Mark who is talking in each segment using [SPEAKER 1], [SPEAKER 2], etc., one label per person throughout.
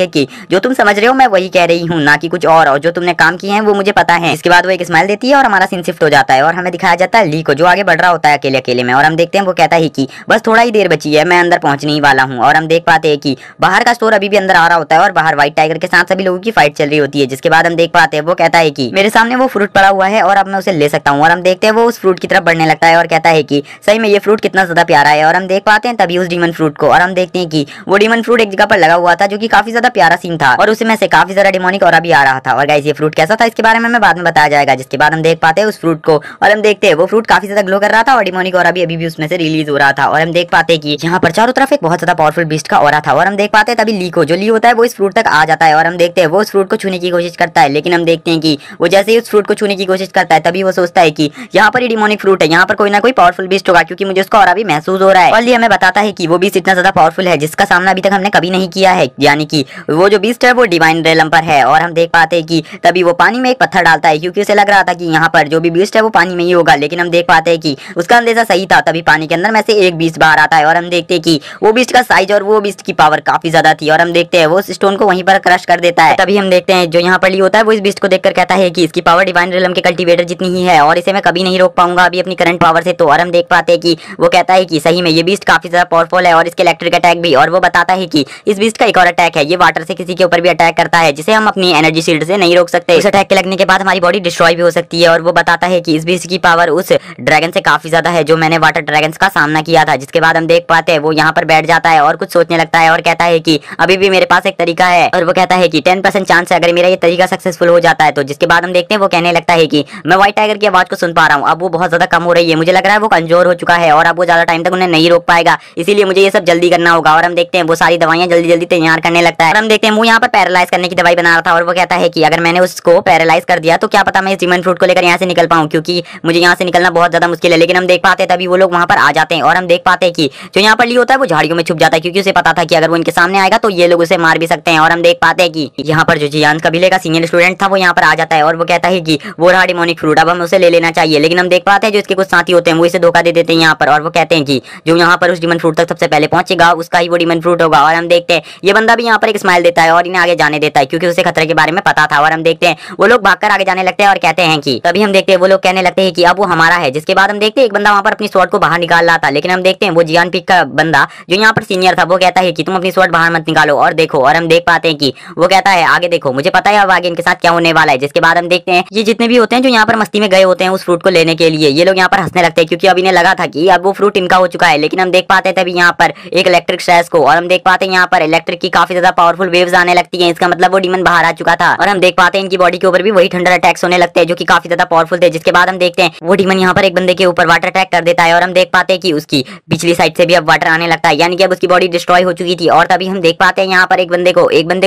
[SPEAKER 1] कि जो तुम समझ रहे हो मैं वही कह रही हूँ, ना कि कुछ और जो तुमने काम किए हैं वो मुझे पता है। इसके बाद वो एक स्माइल देती है और हमारा सीन शिफ्ट हो जाता है और हमें दिखाया जाता है ली को, जो आगे बढ़ रहा होता है अकेले अकेले में। और हम देखते हैं वो कहता है कि बस थोड़ा ही देर बची है, मैं अंदर पहुंचने ही वाला हूँ। और हम देख पाते हैं कि बाहर का स्टोर अभी भी अंदर आ रहा होता है और बाहर व्हाइट टाइगर के साथ सभी लोगों की फाइट चल रही होती है। जिसके बाद हम देख पाते हैं वो कहता है कि मेरे सामने वो फ्रूट पड़ा हुआ है और अब मैं उसे ले सकता हूँ। और हम देखते हैं वो उस फ्रूट की तरफ बढ़ने लगता है और कहता है कि सही में ये फ्रूट कितना ज्यादा प्यारा है। और हम देख पाते हैं तभी उस डीमन फ्रूट को, और हम देखते हैं कि वो डीमन फ्रूट एक जगह पर लगा हुआ था जो कि काफी ज्यादा प्यारा सीन था और उसमें से काफी ज्यादा डिमोनिक और भी आ रहा था। और गाइस ये फ्रूट कैसा था इसके बारे में हमें बाद में बताया जाएगा। जिसके बाद हम देख पाते हैं उस फ्रूट को और हम देखते हैं वो फ्रूट काफी ज्यादा ग्लो कर रहा था और डिमोनिक और अभी भी उसमें से रिलीज हो रहा था। और हम देख पाते हैं कि यहाँ पर चारों तरफ एक बहुत ज्यादा पावरफुल बीस्ट का ऑरा था। और हम देख पाते हैं तभी ली को, जो ली होता है वो इस फ्रूट तक आ जाता है और हम देखते हैं वो उस फ्रूट को छूने की कोशिश करता है। लेकिन हम देखते हैं कि वो जैसे ही उस फ्रूट को छूने की कोशिश करता है तभी वो सोचता है कि यहाँ पर डिमोनिक फ्रूट है, यहाँ पर कोई ना कोई पावरफुल बीस्ट होगा, क्योंकि मुझे उसका ऑरा भी महसूस हो रहा है। और ली हमें बताता है कि वो बीस्ट इतना ज्यादा पावरफुल है जिसका सामना अभी तक हमने कभी नहीं किया है, यानी कि वो जो बीस्ट है वो डिवाइन रेलम पर है। और हम देख पाते हैं कि तभी वो पानी में एक पत्थर डालता है, क्योंकि उसे लग रहा था कि यहाँ पर जो भी बीस्ट है वो पानी में ही होगा। लेकिन हम देख पाते हैं कि उसका अंदेशा सही था, तभी पानी के अंदर में से एक बीस्ट बाहर आता है और हम देखते हैं कि वो बीस्ट का साइज और वो बीस्ट की पावर काफी ज्यादा थी। और हम देखते हैं वो स्टोन को वहीं पर क्रश कर देता है। तभी हम देखते हैं जो यहाँ पर ली होता है वो इस बीस्ट को देखकर कहता है कि इसकी पावर डिवाइन रेलम के कल्टीवेटर जितनी ही है और इसे मैं कभी नहीं रोक पाऊंगा अभी अपनी करंट पावर से। तो और हम देख पाते हैं कि वो कहता है कि सही में ये बीस्ट काफी ज्यादा पावरफुल है और इसके इलेक्ट्रिक अटैक भी। और वो बताता है कि इस बीस्ट का एक और अटैक है, ये वाटर से किसी के ऊपर भी अटैक करता है जिसे हम अपनी एनर्जी शील्ड से नहीं रोक सकते। उस अटैक के लगने के बाद हमारी बॉडी डिस्ट्रॉय भी हो सकती है। और वो बताता है कि इस बीस्ट की पावर उस ड्रैगन से काफी ज्यादा है जो मैंने वाटर ड्रैगन्स का सामना किया था। जिसके बाद हम देख पाते हैं वो यहाँ पर बैठ जाता है और कुछ सोचने लगता है और कहता है कि अभी भी मेरे पास एक तरीका है। और वो कहता है कि 10% चांस है अगर मेरा ये तरीका सक्सेसफुल हो जाता है तो। जिसके बाद हम देखते हैं वो कहने लगता है कि मैं व्हाइट टाइगर की आवाज को सुन पा रहा हूँ, अब वो बहुत ज्यादा कम हो रही है, मुझे लग रहा है वो कमजोर हो चुका है और अब वो ज्यादा टाइम तक उन्हें नहीं रोक पाएगा, इसीलिए मुझे ये सब जल्दी करना होगा। और हम देखते हैं वो सारी दवाइयां जल्दी जल्दी तैयार करने लगता है। और हम देखते हैं वो यहाँ पर पैरालाइज करने की दवाई बना रहा था और वो कहता है कि अगर मैंने उसको पैरालाइज कर दिया तो क्या पता मैं इस डीमन फ्रूट को लेकर यहाँ से निकल पाऊँ, क्योंकि मुझे यहाँ से निकलना बहुत ज्यादा मुश्किल है। लेकिन हम देख पाते हैं तभी वो लोग वहाँ पर आ जाते हैं और हम देख पाते हैं कि जो यहाँ पर ली होता है वो झाड़ियों में छुप जाता है, क्योंकि उसे पता था कि अगर वो इनके सामने आएगा तो ये लोग उसे मार भी सकते हैं। और हम देख पाते हैं कि यहाँ पर जो जियान कबीले का सीनियर स्टूडेंट था वो यहाँ पर आ जाता है और वो कहता है कि वो रहा डिमोनिक फ्रूट, अब हमें उसे ले लेना चाहिए। लेकिन हम देख पाते हैं जो इसके कुछ साथी होते हैं वो इसे धोखा दे देते हैं यहाँ पर, और वो कहते हैं कि जो यहाँ पर उस डिमन फ्रूट तक सबसे पहले पहुंचेगा उसका ही वो डिमन फ्रूट होगा। और हम देखते हैं ये बंदा भी यहाँ पर एक स्माइल देता है और इन्हें आगे जाने देता है, क्योंकि उसे खतरे के बारे में पता था। और हम देखते हैं वो लोग भागकर आगे जाने लगते हैं और कहते हैं कि तभी हम देखते हैं वो लोग कहने लगते हैं कि अब वो हमारा है। जिसके बाद हम देखते हैं एक बंदा वहाँ पर अपनी स्वॉर्ड को बाहर निकाल रहा था, लेकिन हम देखते हैं वो जियान पीक का बंदा जो यहाँ पर सीनियर था वो कहता है कि तुम अपनी स्वॉर्ड बाहर मत निकालो और देखो। और हम देख पाते हैं कि वो कहता है आगे देखो, मुझे पता है अब आगे इनके साथ क्या होने वाला है। जिसके बाद हम देखते हैं ये जितने भी होते हैं जो यहाँ पर मस्ती में गए होते हैं उस फ्रूट को लेने के लिए, ये लोग यहाँ पर हंसने लगते हैं, क्योंकि अब इन्हें लगा था कि अब वो फ्रूट इनका हो चुका है। लेकिन हम देख पाते हैं तभी यहाँ पर एक इलेक्ट्रिक स्ट्रेस को, और हम देख पाते हैं यहाँ पर इलेक्ट्रिक की काफी ज्यादा पावरफुल वेव्स आने लगती हैं, इसका मतलब वो डीमन बाहर आ चुका था। और हम देख पाते हैं इनकी बॉडी के ऊपर भी वही थंडर अटैक्स होने लगते हैं जो कि काफी ज्यादा पावरफुल थे। जिसके बाद हम देखते हैं वो डीमन यहाँ पर एक बंदे के ऊपर वाटर अटैक कर देता है और हम देख पाते हैं कि उसकी पिछली साइड से भी अब वाटर आने लगता है, यानी कि अब उसकी बॉडी डिस्ट्रॉय हो चुकी थी। और तभी हम देख पाते हैं यहाँ पर एक बंदे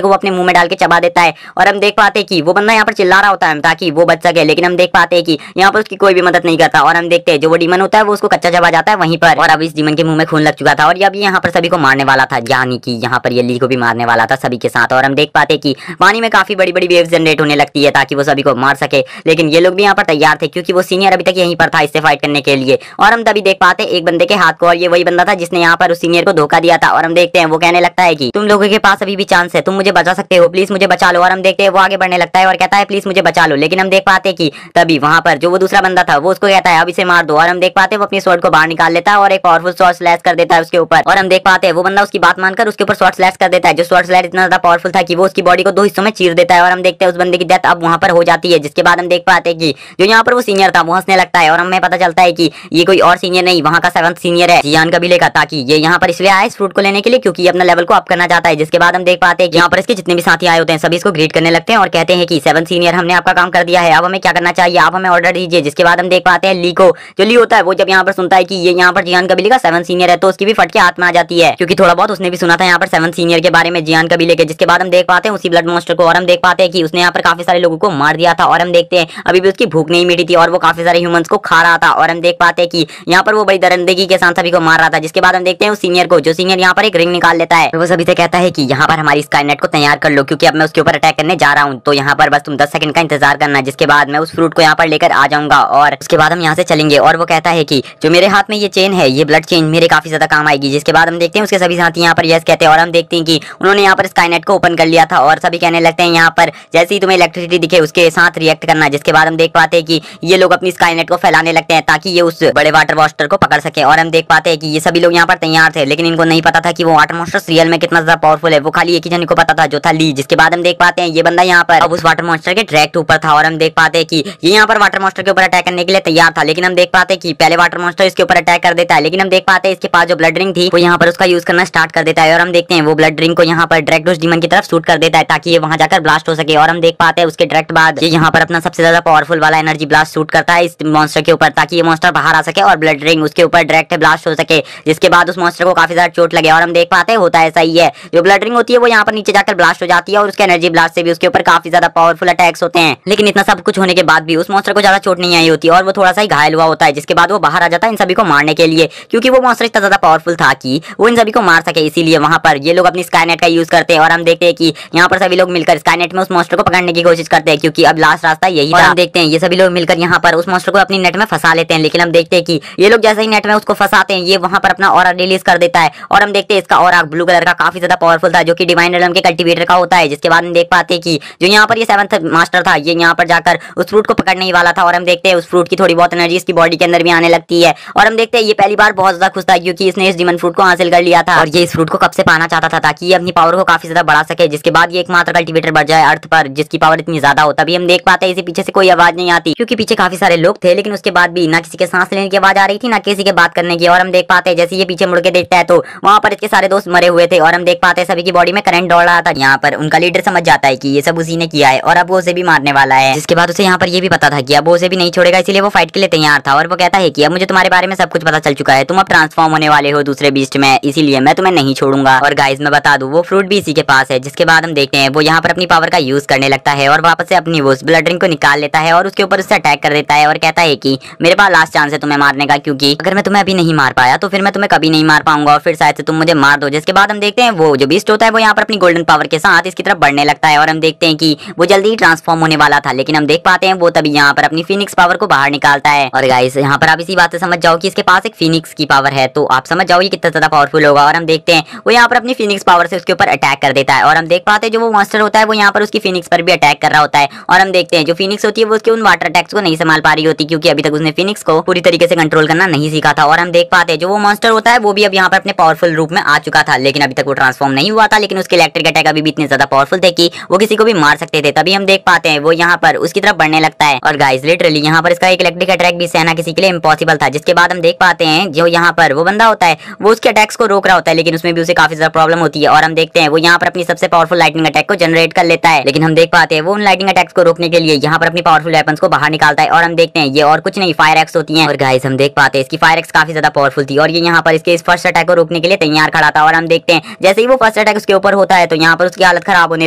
[SPEAKER 1] को वो अपने मुंह में डाल के चबा देता है और हम देख पाते हैं कि वो बंदा यहाँ पर चिल्ला रहा होता है ताकि वो बच सके। लेकिन हम देख पाते हैं कि यहाँ पर उसकी कोई भी मदद नहीं करता। और हम देखते हैं जो वो डीमन होता है वो उसको कच्चा चबा जाता है वहीं पर, और अब इस डीमन के मुंह में खून लग चुका था और अब यहाँ पर सभी को मारने वाला था, यानी कि यहाँ पर ये ली को भी मारने वाला था सभी के साथ। और हम देख पाते हैं कि पानी में काफी बड़ी बड़ी वेव्स जनरेट होने लगती है ताकि वो सभी को मार सके। लेकिन ये लोग भी यहाँ पर तैयार थे, क्योंकि वो सीनियर अभी तक यहीं पर था इससे फाइट करने के लिए। और हम तभी देख पाते एक बंदे के हाथ को, और ये वही बंदा था जिसने यहाँ पर उस सीनियर को धोखा दिया था। और हम देखते हैं वो कहने लगता है कि तुम लोगों के पास अभी भी चांस है, तुम मुझे बचा सकते हो, प्लीज मुझे बचा लो। और हम देखते हैं वो आगे बढ़ने लगता है और कहता है प्लीज मुझे बचा लो। लेकिन हम देख पाते हैं कि तभी वहां पर जो वो दूसरा बंदा था वो उसको कहता है अब इसे मार दो। और हम देख पाते हैं वो अपनी स्वॉर्ड को बाहर निकाल लेता है और एक पावरफुल स्वॉर्ड स्लैश कर देता है उसके ऊपर। और हम देख पाते हैं वो बंदा उसकी बात मानकर उसके ऊपर स्वॉर्ड स्लैश कर देता है, जो स्वॉर्ड स्लैश इतना ज्यादा पावरफुल था कि वो उसकी बॉडी को दो हिस्सों में चीर देता है। और हम देखते हैं उस बंदे की डेथ अब वहां पर हो जाती है। जिसके बाद हम देख पाते हैं कि जो यहाँ पर वो सीनियर था वो हंसने लगता है और हमें पता चलता है कि ये कोई और सीनियर नहीं, वहाँ का 7th सीनियर है जियान कबीले का, ताकि ये यहाँ पर इसलिए आया इस फ्रूट को लेने के लिए क्योंकि ये अपना लेवल को अप करना चाहता है। जिसके बाद हम देख पाते हैं कि यहाँ पर इसके जितने भी साथी आए होते हैं सभी इसको ग्रीट करने लगते हैं और कहते हैं कि 7th सीनियर हमने आपका काम कर दिया है, अब हमें क्या करना चाहिए, आप हमें ऑर्डर दीजिए। जिसके बाद हम देख पाते हैं ली को, जो ली होता है वो जब यहाँ पर सुनता है कि ये यहाँ पर जियान कबीले का 7th सीनियर है तो उसकी भी फटके हाथ में आ जाती है, क्योंकि थोड़ा बहुत उसने भी सुना था यहाँ पर 7th सीनियर के बारे में जियान कबीले के। जिसके बाद हम देख पाते हैं उसी ब्लड मॉन्स्टर को, और हम देख पाते हैं कि उसने यहाँ पर काफी सारे लोगों को मार दिया था। और हम देखते हैं अभी भी उसकी भूख नहीं मिटी थी और वो काफी सारे ह्यूमंस को खा रहा था। और हम देख पाते हैं कि यहाँ पर वो बड़ी दरिंदगी के साथ सभी को मार रहा था। जिसके बाद हम देखते हैं उस सीनियर को, जो सीनियर यहाँ पर एक रिंग निकाल लेता है, वो सभी से कहता है कि यहाँ पर हमारी स्काईनेट को तैयार कर लो क्योंकि अब मैं उसके ऊपर अटैक करने जा रहा हूँ, तो यहाँ पर बस तुम 10 सेकंड का इंतजार करना। जिसके बाद मैं उस फ्रूट को यहाँ पर लेकर आ जाऊंगा और उसके बाद हम यहाँ से चलेंगे। और वो कहता है कि जो मेरे हाथ में ये चेन है, ये ब्लड चेन मेरे काफी ज्यादा काम आएगी। जिसके बाद हम देखते हैं उसके सभी साथी यहाँ पर यस कहते हैं और हम देखते हैं कि उन्होंने यहाँ पर पर स्काईनेट को ओपन कर लिया था और सभी कहने लगते हैं यहाँ पर जैसे ही तुम्हें इलेक्ट्रिसिटी दिखे उसके साथ रिएक्ट करना, जिसके बाद हम देख पाते हैं कि ये लोग अपनी स्काईनेट को फैलाने लगते हैं ताकि ये उस बड़े वाटर मॉन्स्टर को पकड़ सके। और हम देख पाते हैं कि ये सभी लोग यहाँ पर तैयार थे, लेकिन इनको नहीं पता था कि वो वाटर मॉन्स्टर रियल में कितना ज्यादा पावरफुल है। वो खाली एक ही जन को पता था जो था ली। जिसके बाद हम देख पाते हैं ये बंदा यहाँ पर अब उस वाटर मॉन्स्टर के डायरेक्ट ऊपर था और हम देख पाते हैं कि ये यहाँ पर वाटर मॉन्स्टर के ऊपर अटैक करने के लिए तैयार था, लेकिन हम देख पाते हैं कि पहले वाटर मॉन्स्टर इसके ऊपर अटैक कर देता है। लेकिन हम देख पाते हैं इसके पास जो ब्लड रिंग थी वो यहाँ पर उसका यूज करना स्टार्ट कर देता है और हम देखते हैं वो ब्लड रिंग को यहाँ पर डायरेक्ट उस डीमन की तरफ शूट कर देता है ताकि ये वहां जाकर ब्लास्ट हो सके। और हम देख पाते हैं उसके डायरेक्ट बाद ये यहाँ पर अपना सबसे ज्यादा पावरफुल वाला एनर्जी ब्लास्ट शूट करता है इस मॉन्स्टर के ऊपर ताकि ये मॉन्स्टर बाहर आ सके और ब्लड रिंग उसके ऊपर डायरेक्ट ब्लास्ट हो सके, जिसके बाद उस मॉन्स्टर को काफी ज्यादा चोट लगे। और हम देख पाते हैं होता ऐसा ही है, जो ब्लड रिंग होती है वो यहाँ पर नीचे जाकर ब्लास्ट हो जाती है और उसके एनर्जी ब्लास्ट से भी उसके ऊपर काफी ज्यादा पावरफुल अटैक्स होते हैं। लेकिन इतना सब कुछ होने के बाद भी उस मॉन्स्टर को ज्यादा चोट नहीं आई होती और वो थोड़ा सा ही घायल हुआ होता है, जिसके बाद वो बाहर आ जाता है इन सभी को मारने के लिए, क्योंकि वो मॉन्स्टर इतना ज्यादा पावरफुल था कि वो इन सभी को मार सके। इसीलिए वहां पर ये लोग अपनी स्काईनेट का यूज करते हैं और हम देखते हैं कि यहाँ पर सभी लोग मिलकर स्काईनेट में उस मॉन्स्टर को पकड़ने की कोशिश करते हैं, क्योंकि अब लास्ट रास्ता यही था। हम देखते हैं ये सभी लोग मिलकर यहाँ पर उस मॉन्स्टर को अपनी नेट में फंसा लेते हैं, लेकिन हम देखते हैं कि ये लोग जैसे ही नेट में उसको फंसाते हैं ये वहां पर अपना ऑरा रिलीज कर देता है और हम देखते हैं इसका ऑरा ब्लू कलर का काफी ज्यादा पावरफुल था जो कि डिवाइन रेलम के कल्टीवेटर का होता है। जिसके बाद हम देख पाते हैं कि जो यहाँ पर ये 7th मास्टर था ये यहाँ पर जाकर उस फ्रूट को पकड़ने ही वाला था और हम देखते हैं उस फ्रूट की थोड़ी बहुत एनर्जी इसकी बॉडी के अंदर भी आने लगती है। और हम देखते हैं ये पहली बार बहुत ज्यादा खुश था क्योंकि इसने इस डिमन फ्रूट को हासिल कर लिया था और ये इस फ्रूट को कब से पाना चाहता था ताकि ये अपनी पावर को काफी ज्यादा बढ़ा सके, जिसके बाद ये एकमात्र कल्टीवेटर बढ़ जाए अर्थ पर जिसकी पावर इतनी ज्यादा हो। तभी हम देख पाते हैं इसे पीछे से कोई आवाज नहीं आती क्योंकि पीछे काफी सारे लोग थे, लेकिन उसके बाद भी ना किसी के सांस लेने की आवाज आ रही थी ना किसी के बात करने की। और हम देख पाते हैं जैसे ये पीछे मुड़ के देखता है तो वहां पर इसके सारे दोस्त मरे हुए थे और हम देख पाते हैं सभी की बॉडी में करंट दौड़ रहा था। यहाँ पर उनका लीडर समझ जाता है कि ये सब उसी ने किया है और अब वो उसे भी मारने वाला है, जिसके बाद उसे यहाँ पर ये भी पता था कि अब वो उसे भी नहीं छोड़ेगा, इसलिए वो फाइट के लिए तैयार था। और वो कहता है कि अब मुझे तुम्हारे बारे में सब कुछ पता चल चुका है, तुम अब ट्रांसफॉर्म होने वाले हो दूसरे बीस्ट में, इसीलिए मैं तुम्हें नहीं छोड़ूंगा। और गाइस मैं बता दूं वो फ्रूट भी इसी के पास है। जिसके बाद हम देखते हैं वो यहाँ पर अपनी पावर का यूज करने लगता है और वापस से अपनी वो ब्लड रिंग को निकाल लेता है और उसके ऊपर उससे अटैक कर देता है और कहता है कि मेरे पास लास्ट चांस है तुम्हें मारने का, क्योंकि अगर मैं तुम्हें अभी नहीं मार पाया तो फिर मैं तुम्हें कभी नहीं मार पाऊंगा और फिर शायद से तुम मुझे मार दो। जिसके बाद हम देखते हैं वो जो बीस्ट होता है वो यहाँ पर अपनी गोल्डन पावर के साथ इसकी तरफ बढ़ने लगता है और हम देखते हैं कि वो जल्दी ही ट्रांसफॉर्म होने वाला था, लेकिन हम देख पाते हैं वो तभी यहाँ पर अपनी फिनिक्स पावर को बाहर निकालता है। और गाइस यहाँ पर आप इसी बात से समझ जाओ कि इसके पास एक फिनिक्स की पावर है, तो आप समझ जाओ ये कितना ज्यादा पावरफुल होगा। और हम देखते हैं वो यहाँ पर अपनी फिनिक्स पावर से उसके ऊपर अटैक कर देता है और हम देख पाते हैं जो वो मॉन्स्टर होता है वो यहाँ पर उसकी फिनिक्स पर भी अटैक कर रहा होता है। और हम देखते हैं जो फिनिक्स होती है वो उसके उन वाटर अटैक्स को नहीं संभाल पा रही होती क्योंकि अभी तक उसने फिनिक्स को पूरी तरीके से कंट्रोल करना नहीं सीखा था। और हम देख पाते हैं जो वो मॉन्स्टर होता है वो भी अब यहाँ पर अपने पावरफुल रूप में आ चुका था, लेकिन अभी तक वो ट्रांसफॉर्म नहीं हुआ था, लेकिन उसके इलेक्ट्रिक अटैक अभी भी इतने ज्यादा पावरफुल थे कि वो किसी को भी मार सकते थे। तभी हम देख पाते हैं वो यहाँ पर उसकी तरफ बढ़ने लगता है और गाइस लिटरली यहाँ पर इसका एक इलेक्ट्रिक अटैक भी सहना किसी के लिए इम्पॉसिबल था। जिसके बाद हम देख पाते हैं जो यहाँ पर वो बंदा होता है वो उसके अटैक्स को रोक रहा होता है, लेकिन उसमें भी उसे काफी ज्यादा प्रॉब्लम होती है। और हम देखते हैं वो यहाँ पर अपनी सबसे पावरफुल लाइटनिंग अटैक को जनरेट कर लेता है, लेकिन हम देख पाते हैं वो उन लाइटनिंग अटैक्स को रोकने के लिए यहाँ पर अपनी पावरफुल वेपन्स को बाहर निकालता है। और हम देखते हैं ये और कुछ नहीं फायर एक्स होती है। और गाइस हम देख पाते हैं इसकी फायर एक्स काफी ज्यादा पावरफुल थी और ये यहाँ पर इसके इस फर्स्ट अटैक को रोकने के लिए तैयार खड़ा था। और हम देखते हैं जैसे ही वो फर्स्ट अटैक उसके ऊपर होता है तो यहाँ पर उसकी हालत खराब होने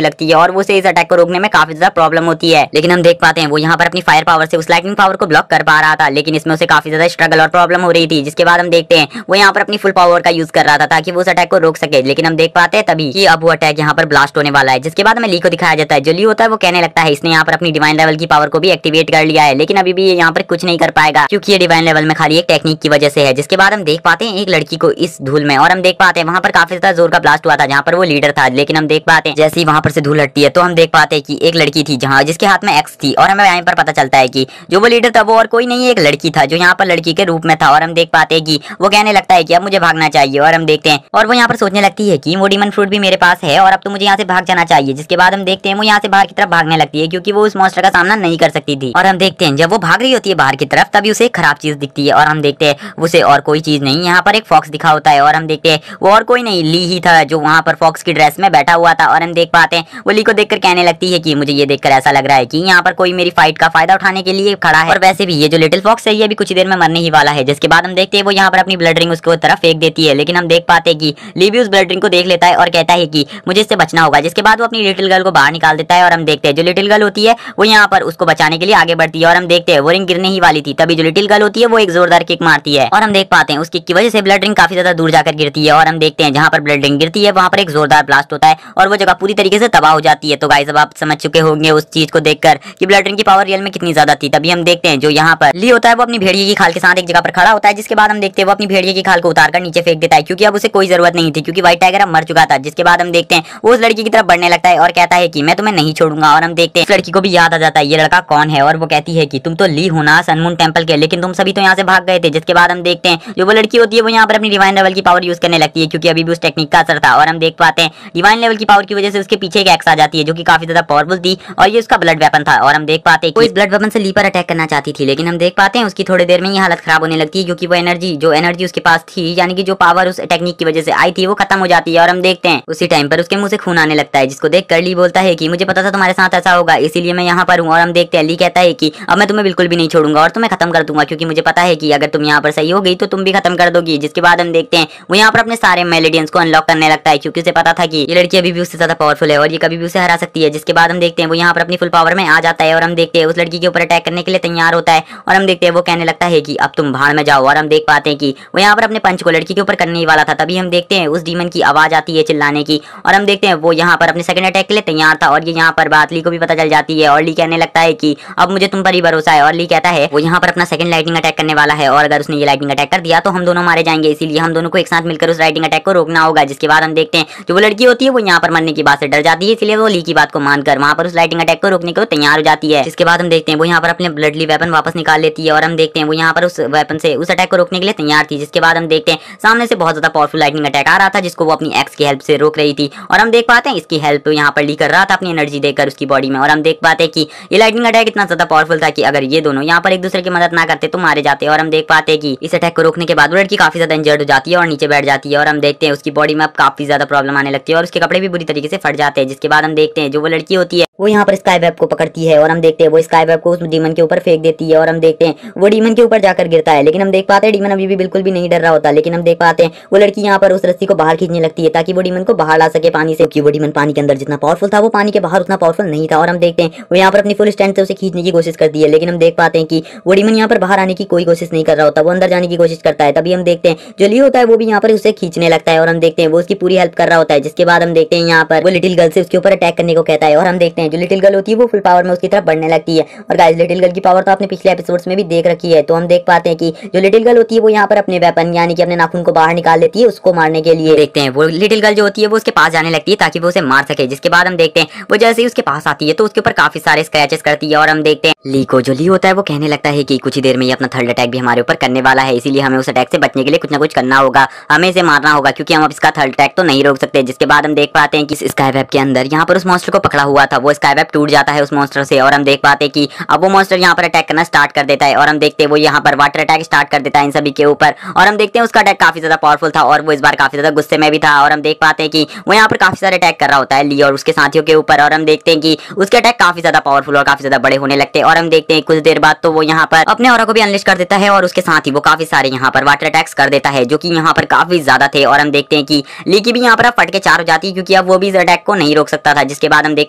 [SPEAKER 1] लगती है और उसे इस अटैक को रोकने में काफी ज्यादा प्रॉब्लम होती है। लेकिन हम देख पाते हैं वो यहाँ पर अपनी फायर पावर से उस लाइटनिंग पावर को ब्लॉक कर पा रहा था, लेकिन इसमें उसे काफी ज्यादा स्ट्रगल और प्रॉब्लम हो रही थी। जिसके बाद हम देखते हैं वो यहाँ पर अपनी फुल पावर का यूज कर रहा था ताकि वो उस अटैक को रोक सके, लेकिन हम देख पाते हैं तभी कि अब वो अटैक यहाँ पर ब्लास्ट होने वाला है। जिसके बाद हमें ली को दिखाया जाता है। जो ली होता है वो कहने लगता है इसने यहाँ पर अपनी डिवाइन लेवल की पावर को भी एक्टिवेट कर लिया है, लेकिन अभी भी ये यहाँ पर कुछ नहीं कर पाएगा क्योंकि ये डिवाइन लेवल में खाली एक टेक्निक की वजह से है। जिसके बाद हम देख पाते हैं एक लड़की को इस धूल में और हम देख पाते हैं वहां पर काफी ज्यादा जोर का ब्लास्ट हुआ था जहाँ पर वो लीडर था, लेकिन हम देख पाते हैं जैसे ही वहां पर से धूल हटती है तो हम देख पाते हैं कि एक लड़की थी जहाँ जिसके हाथ में एक्स थी और हमें यहाँ पर पता चलता है कि जो वो लीडर था वो और कोई नहीं एक लड़की था जो यहाँ पर लड़की के रूप में था। और हम देख पाते हैं कि वो कहने लगता है कि अब मुझे भागना चाहिए और हम देखते हैं और वो यहाँ पर सोचने लगती है कि वो डीमन फ्रूट भी मेरे पास है और अब तो मुझे यहाँ से भाग जाना चाहिए। जिसके बाद हम देखते हैं वो यहाँ से बाहर की तरफ भागने लगती है क्योंकि वो उस मॉन्स्टर का सामना नहीं कर सकती थी। और हम देखते हैं जब वो भाग रही होती है बाहर की तरफ तभी उसे एक खराब चीज दिखती है और हम देखते हैं उसे और कोई चीज नहीं यहाँ पर एक फॉक्स दिखा होता है और हम देखते हैं वो और कोई नहीं ली ही था जो वहाँ पर फॉक्स की ड्रेस में बैठा हुआ था। और हम देख पाते हैं वो ली को देखकर कहने लगती है कि मुझे ये देखकर ऐसा लग रहा है कि यहाँ पर कोई मेरी फाइट का फायदा उठाने के लिए खड़ा है और वैसे भी ये जो लिटिल फॉक्स है ये भी कुछ देर में मरने ही वाला है। जिसके बाद हम देखते हैं वो यहाँ पर अपनी ब्लड रिंग उसके तरफ फेंक देती है, लेकिन हम देख पाते हैं कि ली भी उस ब्लड रिंग को देख लेता है और कहता है कि मुझे इससे बचना होगा। जिसके बाद वो अपनी लिटिल गर्ल को बाहर निकाल देता है और हम देखते हैं जो लिटिल गर्ल होती है वो यहाँ पर उसको बचाने के लिए आगे बढ़ती है और हम देखते हैं वो रिंग गिरने ही वाली थी तभी जो लिटिल गर्ल होती है वो एक जोरदार किक मारती है और हम देख पाते हैं उस किक की वजह से ब्लड रिंग काफी ज्यादा दूर जाकर गिरती है। और हम देखते हैं जहाँ पर ब्लड रिंग गिरती है वहाँ पर एक जोरदार ब्लास्ट होता है और वो जगह पूरी तरीके से तबाह हो जाती है। तो गाइस अब आप समझ चुके होंगे उस चीज को देखकर कि ब्लड रिंग की पावर रियल में कितनी ज्यादा थी। तभी हम देखते हैं जो यहाँ पर ली होता है वो अपनी भेड़िए की खाल के साथ एक जगह पर खड़ा होता है। जिसके बाद हम देखते हैं वो अपनी भेड़िए की खाल को उतार कर नीचे फेंक देता है क्योंकि अब उसे कोई जरूरत नहीं थी क्योंकि व्हाइट टाइगर अब मर चुका था। जिसके बाद बाद हम देखते हैं वो उस लड़की की तरफ बढ़ने लगता है और कहता है कि मैं तुम्हें नहीं छोड़ूंगा। और हम देखते हैं इस लड़की को भी याद आ जाता है ये लड़का कौन है, और वो कहती है कि तुम तो ली हो ना सनमून टेंपल के, लेकिन तुम सभी तो यहाँ से भाग गए थे। जिसके बाद हम देखते हैं जो वो लड़की होती है वो यहाँ पर अपनी डिवाइन लेवल की पावर यूज करने लगती है, क्योंकि अभी भी उस टेक्निक का असर था। और हम देख पाते हैं डिवाइन लेवल की पावर की वजह से उसके पीछे एक एक्स आ जाती है जो कि काफी ज्यादा पावरफुल थी, और ये उसका ब्लड वेपन था। और हम देख पाते हैं वो इस ब्लड वेपन से ली पर अटैक करना चाहती थी, लेकिन हम देख पाते हैं उसकी थोड़ी देर में ही हालत खराब होने लगती है, क्योंकि वो एनर्जी उसके पास थी, यानी कि जो पावर उस टेक्निक की वजह से आई थी वो खत्म हो जाती है। और हम देखते हैं उसी टाइम पर उसके मुंह से खून आने लगता है, जिसको देख कर ली बोलता है कि मुझे पता था तुम्हारे साथ ऐसा होगा, इसीलिए मैं यहाँ पर हूँ। और हम देखते हैं ली कहता है कि अब मैं तुम्हें बिल्कुल भी नहीं छोड़ूंगा और तुम्हें खत्म कर दूंगा, क्योंकि मुझे पता है कि अगर तुम यहाँ पर सही हो गई तो तुम भी खत्म कर दोगी। जिसके बाद हम देखते हैं वो यहाँ पर अपने सारे मेलेडियंस को अनलॉक करने लगता है, क्योंकि उसे पता था कि ये लड़की अभी भी उससे ज्यादा पावरफुल है और ये कभी भी उसे हरा सकती है। जिसके बाद हम देखते हैं वो यहाँ पर अपनी फुल पावर में आ जाता है और हम देखते हैं उस लड़की के ऊपर अटैक करने के लिए तैयार होता है। और हम देखते हैं वो कहने लगता है कि अब तुम भाड़ में जाओ। और हम देख पाते हैं कि वो यहाँ पर अपने पंच को लड़की के ऊपर करने ही वाला था, तभी हम देखते हैं उस डीमन की आवाज आती है चिल्लाने की। और हम देखते हैं वो यहाँ पर अपने सेकंड अटैक के लिए तैयार था, और ये यहाँ पर बात ली को भी पता चल जाती है। और ली कहने लगता है कि अब मुझे तुम पर ही भरोसा है। और ली कहता है वो यहाँ पर अपना सेकंड लाइटिंग अटैक करने वाला है, और अगर उसने ये लाइटिंग अटैक कर दिया तो हम दोनों मारे जाएंगे, इसीलिए हम दोनों को एक साथ मिलकर उस लाइटिंग अटैक को रोकना होगा। जिसके बाद हम देखते हैं जो वो लड़की होती है वो यहाँ पर मरने की बात से डर जाती है, इसलिए वो ली की बात को मानकर वहाँ पर उस लाइटिंग अटैक को रोकने को तैयार हो जाती है। जिसके बाद हम देखते हैं वो यहाँ पर अपने ब्लडली वेपन वापस निकाल लेती है, और हम देखते हैं वो यहाँ पर उस वेपन से उस अटैक को रोकने के लिए तैयार थी। जिसके बाद हम देखते हैं सामने से बहुत ज्यादा पावरफुल लाइटिंग अटैक आ रहा था, जिसको वो अपनी एक्स की हेल्प से रोक रही थी। और हम देख पाते हैं इसकी हेल्प यहाँ पर ली कर रहा था अपनी एनर्जी देकर उसकी बॉडी में। और हम देख पाते हैं कि ये लाइटिंग अटैक इतना ज्यादा पावरफुल था कि अगर ये दोनों यहाँ पर एक दूसरे की मदद ना करते तो मारे जाते। और हम देख पाते हैं कि इस अटैक को रोकने के बाद वो लड़की काफी ज्यादा इंजर्ड हो जाती है और नीचे बैठ जाती है। और हम देखते हैं उसकी बॉडी में अब काफी ज्यादा प्रॉब्लम आने लगती है और उसके कपड़े भी बुरी तरीके से फट जाते हैं। जिसके बाद हम देखते हैं जो वो लड़की होती है वो यहाँ पर स्काई वेब को पकड़ती है, और हम देखते हैं वो स्काई वेब को उस डीमन के ऊपर फेंक देती है। और हम देखते हैं वो डीमन के ऊपर जाकर गिरता है, लेकिन हम देख पाते हैं डीमन अभी भी बिल्कुल भी नहीं डर रहा होता। लेकिन हम देख पाते हैं वो लड़की यहाँ पर उस रस्सी को बाहर खींचने लगती है ताकि वो डीमन को बाहर ला सके पानी से, क्योंकि वो डीमन पानी के अंदर जितना पावरफुल था वो पानी के बाहर उतना पावरफुल नहीं था। और हम देखते हैं वो यहाँ पर अपनी फुल स्ट्रेंथ से उसे खींचने की कोशिश करती है, लेकिन हम देख पाते हैं कि वो डीमन यहाँ पर बाहर आने की कोई कोशिश नहीं कर रहा होता, वो अंदर जाने की कोशिश करता है। तभी हम देखते हैं जो ली होता है वो भी यहाँ पर उसे खींचने लगता है, और हम देखते हैं वो उसकी पूरी हेल्प कर रहा होता है। जिसके बाद हम देखते हैं यहाँ पर वो लिटिल गर्ल से उसके ऊपर अटैक करने को कहता है, और हम देखते हैं जो लिटिल गर्ल होती है वो फुल पावर में उसकी तरफ बढ़ने लगती है। और गाइस लिटिल गर्ल की पावर तो आपने पिछले एपिसोड्स में भी देख रखी है, तो हम देख पाते हैं कि जो लिटिल गर्ल होती है वो यहाँ पर अपने वेपन यानी कि अपने नाखून को बाहर निकाल लेती है उसको मारने के लिए। देखते हैं वो लिटिल गर्ल जो होती है वो उसके पास जाने लगती है ताकि वो उसे मार सके। जिसके बाद हम देखते हैं वो जैसे ही उसके पास आती है तो उसके ऊपर काफी सारे स्क्रैचेस करती है। और हम देखते हैं ली को जो ली होता है वो कहने लगता है कि कुछ ही देर में ये अपना थर्ड अटैक भी हमारे ऊपर करने वाला है, इसीलिए हमें उस अटैक से बचने के लिए कुछ ना कुछ करना होगा, हमें इसे मारना होगा, क्योंकि हम अब इसका थर्ड अटैक तो नहीं रोक सकते। जिसके बाद हम देख पाते हैं कि स्काई वेब के अंदर यहाँ पर उस मॉन्स्टर को पकड़ा हुआ था, वो स्काई वेब टूट जाता है उस मॉन्स्टर से। और हम देख पाते हैं कि अब वो मॉन्स्टर यहाँ पर अटैक करना स्टार्ट कर देता है, और हम देखते हैं वो यहाँ पर वाटर अटैक स्टार्ट कर देता है इन सभी के ऊपर। और हम देखते हैं उसका अटैक काफी ज्यादा पावरफुल था और वो इस बार काफी ज्यादा गुस्से में भी था। और हम देख पाते हैं कि वो यहाँ पर काफी सारे अटैक कर रहा होता है ली और उसके साथियों के ऊपर। और हम देखते हैं कि उसके अटैक काफी ज्यादा पावरफुल और काफी ज्यादा बड़े होने लगते हैं। और हम देखते हैं कुछ देर बाद तो वो यहाँ पर अपने ऑरा को भी अनलिस्ट कर देता है, और उसके साथ ही वो काफी सारे यहाँ पर वाटर अटैक्स कर देता है जो कि यहाँ पर काफी ज्यादा थे। और हम देखते हैं कि ली की भी यहाँ पर फट के चार हो जाती है, क्योंकि अब वो भी इस अटैक को नहीं रोक सकता था। जिसके बाद हम देख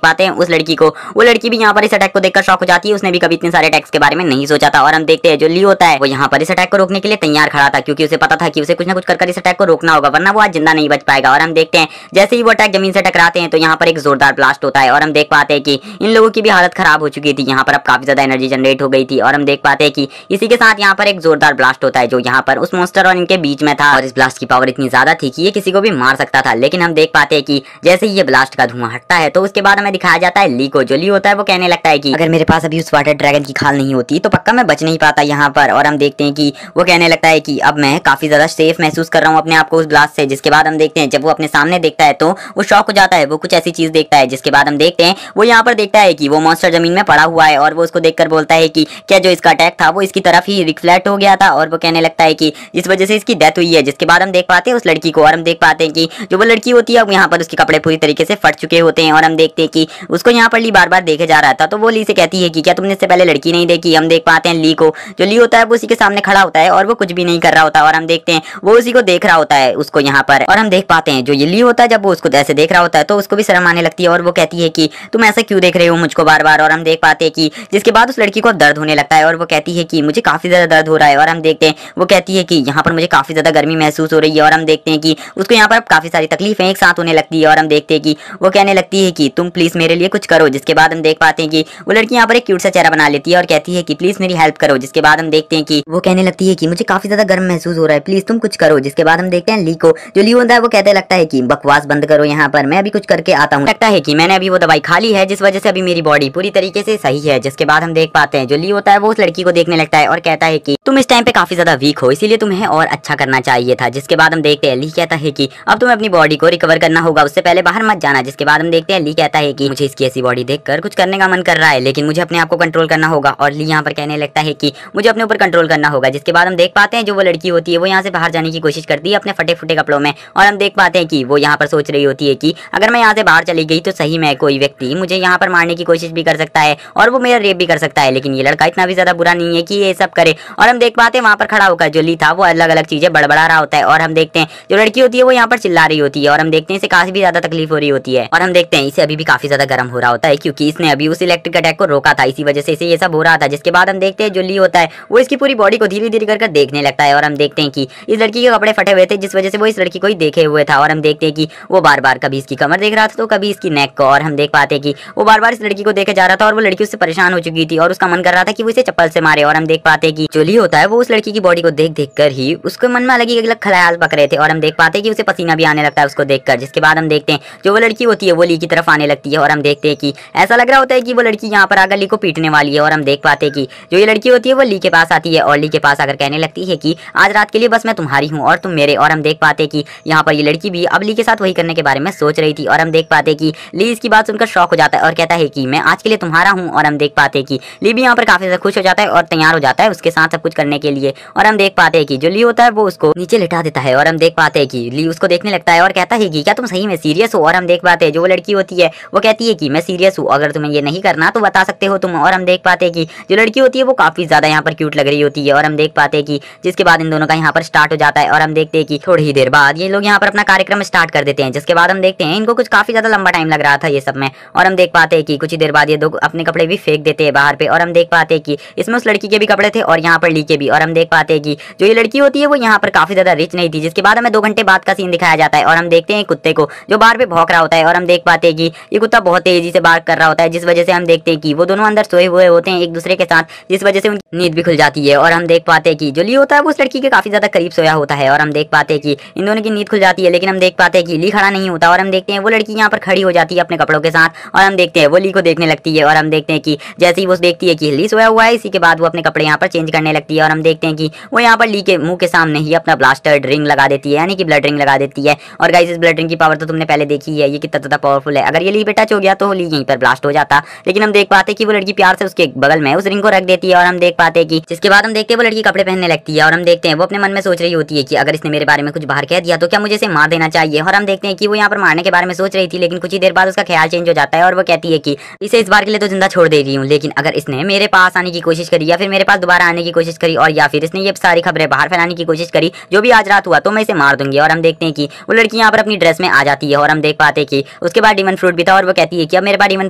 [SPEAKER 1] पाते हैं उस लड़की को, वो लड़की भी यहाँ पर इस अटैक को देखकर शॉक हो जाती है, उसने भी कभी इतने सारे अटैक्स के बारे में नहीं सोचा था। और हम देखते हैं जो ली होता है वो यहाँ पर इस अटैक को रोकने के लिए तैयार खड़ा था, क्योंकि उसे पता था कि उसे कुछ ना कुछ कर इस अटैक को रोकना होगा, वरना वो आज जिंदा नहीं बच पाएगा। और हम देखते हैं जैसे ही वो अटैक जमीन से टकराते हैं तो यहाँ पर एक जोरदार ब्लास्ट होता है, और हम देख पाते हैं कि इन लोगों की भी हालत खराब हो चुकी थी, यहाँ पर अब काफी ज्यादा एनर्जी जनरेट हो गई थी। और हम देख पाते हैं कि इसी के साथ यहाँ पर एक जोरदार ब्लास्ट होता है जो यहाँ पर उस मॉन्स्टर और इनके बीच में था, और इस ब्लास्ट की पावर इतनी ज्यादा थी कि ये किसी को भी मार सकता था। लेकिन हम देख पाते हैं कि जैसे ही ये ब्लास्ट का धुआं हटता है तो उसके बाद हमें दिखाया जाता है ली को। जो ली होता है वो कहने लगता है कि अगर मेरे पास अभी उस वाटर ड्रैगन की खाल नहीं होती तो पक्का मैं बच नहीं पाता यहाँ पर। और हम देखते हैं कि वो कहने लगता है कि अब मैं काफी ज्यादा सेफ महसूस कर रहा हूँ अपने आप को उस ब्लास्ट से। जिसके बाद हम देखते हैं जब वो अपने सामने देखता है तो वो शॉक हो जाता है, वो कुछ ऐसी चीज देखता है। जिसके बाद हम देखते हैं वो यहाँ पर देखता है कि वो मॉन्स्टर जमीन में पड़ा हुआ है, और वो उसको देखकर बोलता है कि क्या जो इसका अटैक था वो इसकी तरफ ही रिफ्लेक्ट हो गया था, और वो कहने लगता है कि इस वजह से इसकी डेथ हुई है। जिसके बाद हम देख पाते हैं उस लड़की को, और हम देख पाते हैं कि जो वो लड़की होती है यहाँ पर उसके कपड़े पूरी तरीके से फट चुके होते हैं। और हम देखते हैं कि उसको यहाँ पर ली बार बार देखे जा रहा था, तो वो ली से कहती है कि क्या तुमने इससे पहले लड़की नहीं देखी। हम देख पाते हैं ली को, जो ली होता है वो उसी के सामने खड़ा होता है और वो कुछ भी नहीं कर रहा होता, और हम देखते हैं वो उसी को देख रहा होता है उसको यहाँ पर। और हम देख पाते हैं जो ये ली होता है जब वो उसको ऐसे देख रहा होता है तो उसको भी शर्म आने लगती है, और वो कहती है कि तुम ऐसा क्यों देख रहे हो मुझको बार बार। और हम देख पाते हैं कि जिसके बाद उस लड़की को दर्द होने लगता है, और वो कहती है कि मुझे काफी ज्यादा दर्द हो रहा है। और हम देखते हैं वो कहती है कि यहाँ पर मुझे काफी ज्यादा गर्मी महसूस हो रही है। और हम देखते हैं कि उसको यहाँ पर काफी सारी तकलीफें एक साथ होने लगती है, और हम देखते हैं कि वो कहने लगती है कि तुम प्लीज मेरे लिए कुछ करो। जिसके बाद हम देख पाते हैं कि वो लड़की यहाँ पर एक क्यूट सा चेहरा बना लेती है और कहती है कि प्लीज मेरी हेल्प करो। जिसके बाद हम देखते हैं कि वो कहने लगती है कि मुझे काफी ज्यादा गर्म महसूस हो रहा है, प्लीज तुम कुछ करो। जिसके बाद हम देखते हैं ली को, जो ली होता है वो कहते लगता है कि बकवास बकवास बंद करो यहाँ पर, मैं अभी कुछ करके आता हूँ। लगता है कि मैंने अभी वो दवाई खा ली है जिस वजह से अभी मेरी बॉडी पूरी तरीके से सही है। जिसके बाद हम देख पाते हैं जो ली होता है वो उस लड़की को देखने लगता है और कहता है कि तुम इस टाइम पे काफी ज्यादा वीक हो, इसीलिए तुम्हें और अच्छा करना चाहिए था। जिसके बाद हम देखते हैं ली कहता है कि अब तुम्हें अपनी बॉडी को रिकवर करना होगा, उससे पहले बाहर मत जाना। जिसके बाद हम देखते हैं ली कहता है कि मुझे इसकी ऐसी बॉडी देखकर कुछ करने का मन कर रहा है, लेकिन मुझे अपने आप को कंट्रोल करना होगा। और ली यहाँ पर कहने लगता है कि मुझे अपने ऊपर कंट्रोल करना होगा। जिसके बाद हम देख पाते हैं जो वो लड़की होती है वो यहाँ से बाहर जाने की कोशिश करती है अपने फटे फुटे कपड़ों में। और हम देख पाते हैं कि वो यहाँ पर सोच रही होती है कि अगर मैं यहाँ से बाहर चली गई तो सही में कोई व्यक्ति मुझे यहाँ पर मारने की कोशिश भी कर सकता है और वो मेरा रेप भी कर सकता है, लेकिन ये लड़का इतना भी ज्यादा बुरा नहीं है कि ये सब करे। और हम देख पाते हैं वहाँ पर खड़ा होकर जो ली था वो अलग अलग चीजें बड़बड़ा रहा होता है। और हम देखते हैं जो लड़की होती है वो यहाँ पर चिल्ला रही होती है और हम देखते हैं इसे काफी भी ज्यादा तकलीफ हो रही होती है। और हम देखते हैं इसे अभी भी काफी ज्यादा गर्म हो रहा होता है क्योंकि इसने अभी उस इलेक्ट्रिक अटैक को रोका था, इसी वजह से इसे ये सब हो रहा था। जिसके बाद हम देखते हैं जो ली होता है वो इसकी पूरी बॉडी को धीरे धीरे कर देखने लगता है और हम देखते हैं कि इस लड़की के कपड़े फटे हुए थे जिस वजह से वो इस लड़की को ही देखे हुए था। और हम देखते हैं कि वो बार बार कभी इसकी कमर देख रहा था तो कभी इसकी नेक को। और हम देख पाते हैं कि वो बार बार इस लड़की को देखे जा रहा था और वो लड़की उससे परेशान हो चुकी थी और उसका मन कर रहा था कि वो इसे चप्पल से मारे। और हम देख पाते हैं कि जो ली होता है वो उस लड़की की बॉडी को देख देख कर ही उसके मन में अलग ही अलग ख्याल पक रहे थे। और हम देख पाते हैं कि उसे पसीना भी आने लगता है उसको देखकर। जिसके बाद हम देखते हैं जो वो लड़की होती है वो ली की तरफ आने लगती है और हम देखते हैं कि ऐसा लग रहा होता है कि वो लड़की यहाँ पर आकर ली को पीटने वाली है। और हम देख पाते हैं कि जो ये लड़की होती है वो ली के पास आती है और ली के पास आकर कहने लगती है कि आज रात के लिए बस मैं तुम्हारी हूँ और तुम मेरे। और हम देख पाते हैं कि यहाँ पर ये लड़की भी अब ली के साथ वही करने के बारे में सोच रही थी। और हम देख पाते हैं कि ली इसकी बात सुनकर शॉक हो जाता है और कहता है कि मैं आज के लिए तुम्हारा हूँ। और हम देख पाते हैं कि ली भी यहाँ पर काफी ज्यादा खुश हो जाता है और तैयार हो जाता है उसके साथ सब कुछ करने के लिए। और हम देख पाते हैं कि जो ली होता है वो उसको नीचे लिटा देता है और हम देख पाते हैं कि ली उसको देखने लगता है और कहता है कि क्या तुम सही में सीरियस हो। और हम देख पाते हैं जो वो लड़की होती है वो कहती है कि मैं सीरियस हूँ, अगर तुम्हें ये नहीं करना तो बता सकते हो तुम। और हम देख पाते हैं कि जो लड़की होती है वो काफी ज्यादा यहाँ पर क्यूट लग रही होती है। और हम देख पाते हैं कि जिसके बाद इन दोनों का यहाँ पर स्टार्ट हो जाता है और हम देखते हैं कि थोड़ी ही देर बाद ये लोग यहाँ पर अपना कार्यक्रम स्टार्ट कर देते हैं। जिसके बाद हम देखते हैं इनको कुछ काफी ज्यादा लंबा टाइम लग रहा था ये सब में। और हम देख पाते हैं कि कुछ ही देर बाद ये दो अपने कपड़े भी फेंक देते हैं बाहर पे। और हम देख पाते हैं कि इसमें उस लड़की के भी कपड़े थे और यहाँ पर ली के भी। और हम देख पाते हैं कि जो ये लड़की होती है वो यहाँ पर काफी ज्यादा रिच नहीं थी। जिसके बाद हमें 2 घंटे बाद का सीन दिखाया जाता है और हम देखते हैं कुत्ते को जो बाहर पे भौंक रहा होता है। और हम देख पाते हैं कि ये कुत्ता बहुत तेजी से बात कर रहा होता है जिस वजह से हम देखते हैं कि वो दोनों अंदर सोए हुए होते हैं एक दूसरे के साथ, जिस वजह से उनकी नींद भी खुल जाती है। और हम देख पाते हैं कि जो ली होता है वो उस लड़की के काफी ज्यादा करीब सोया होता है। और हम देख पाते हैं कि इन दोनों की नींद खुल जाती है, लेकिन हम देख पाते हैं कि ली खड़ा नहीं होता। और हम देखते हैं वो लड़की यहाँ पर खड़ी हो जाती है अपने कपड़ों के साथ और हम देखते हैं वो ली को देखने लगती है। और हम देखते हैं कि जैसे ही वो देखती है कि ली सोया हुआ है, इसी के बाद वो अपने कपड़े यहाँ पर चेंज करने लगती है। और हम देखते हैं कि वो यहाँ पर ली के मुंह के सामने ही अपना ब्लास्टर रिंग लगा देती है, यानी कि ब्लड रिंग लगा देती है। और गाइस इस ब्लड रिंग की पावर तो तुमने पहले देखी है, ये कितना ज्यादा पावरफुल है। अगर ये ली पे टच हो गया तो ली यहीं पर ब्लास्ट हो जाता, लेकिन हम देख पाते हैं कि वो लड़की प्यार से उसके बगल में उस रिंग को रख देती है। और हम देख पाते हैं कि जिसके बाद हम देखते हैं वो लड़की कपड़े पहनने लगती है। और हम देखते हैं वो अपने मन में सोच रही होती है कि अगर इसने मेरे बारे में कुछ बाहर कह दिया तो क्या मुझे इसे मार देना चाहिए। और हम देखते हैं कि वो यहाँ पर मारने के बारे में सोच रही थी, लेकिन कुछ ही देर बाद उसका ख्याल चेंज हो जाता है और वो कहती है कि इसे इस बार के लिए तो जिंदा छोड़ दे रही हूँ, लेकिन अगर इसने मेरे पास आने की कोशिश करी या फिर मेरे पास दोबारा आने की कोशिश करी और या फिर इसने ये सारी खबरें बाहर फैलाने की कोशिश करी जो भी आज रात हुआ, तो मैं इसे मार दूंगी। और हम देखते हैं कि वो लड़की यहाँ पर अपनी ड्रेस में आ जाती है और हम देख पाते हैं कि उसके बाद डीमन फ्रूट भी था और वो कहती है कि अब मेरे पास डीमन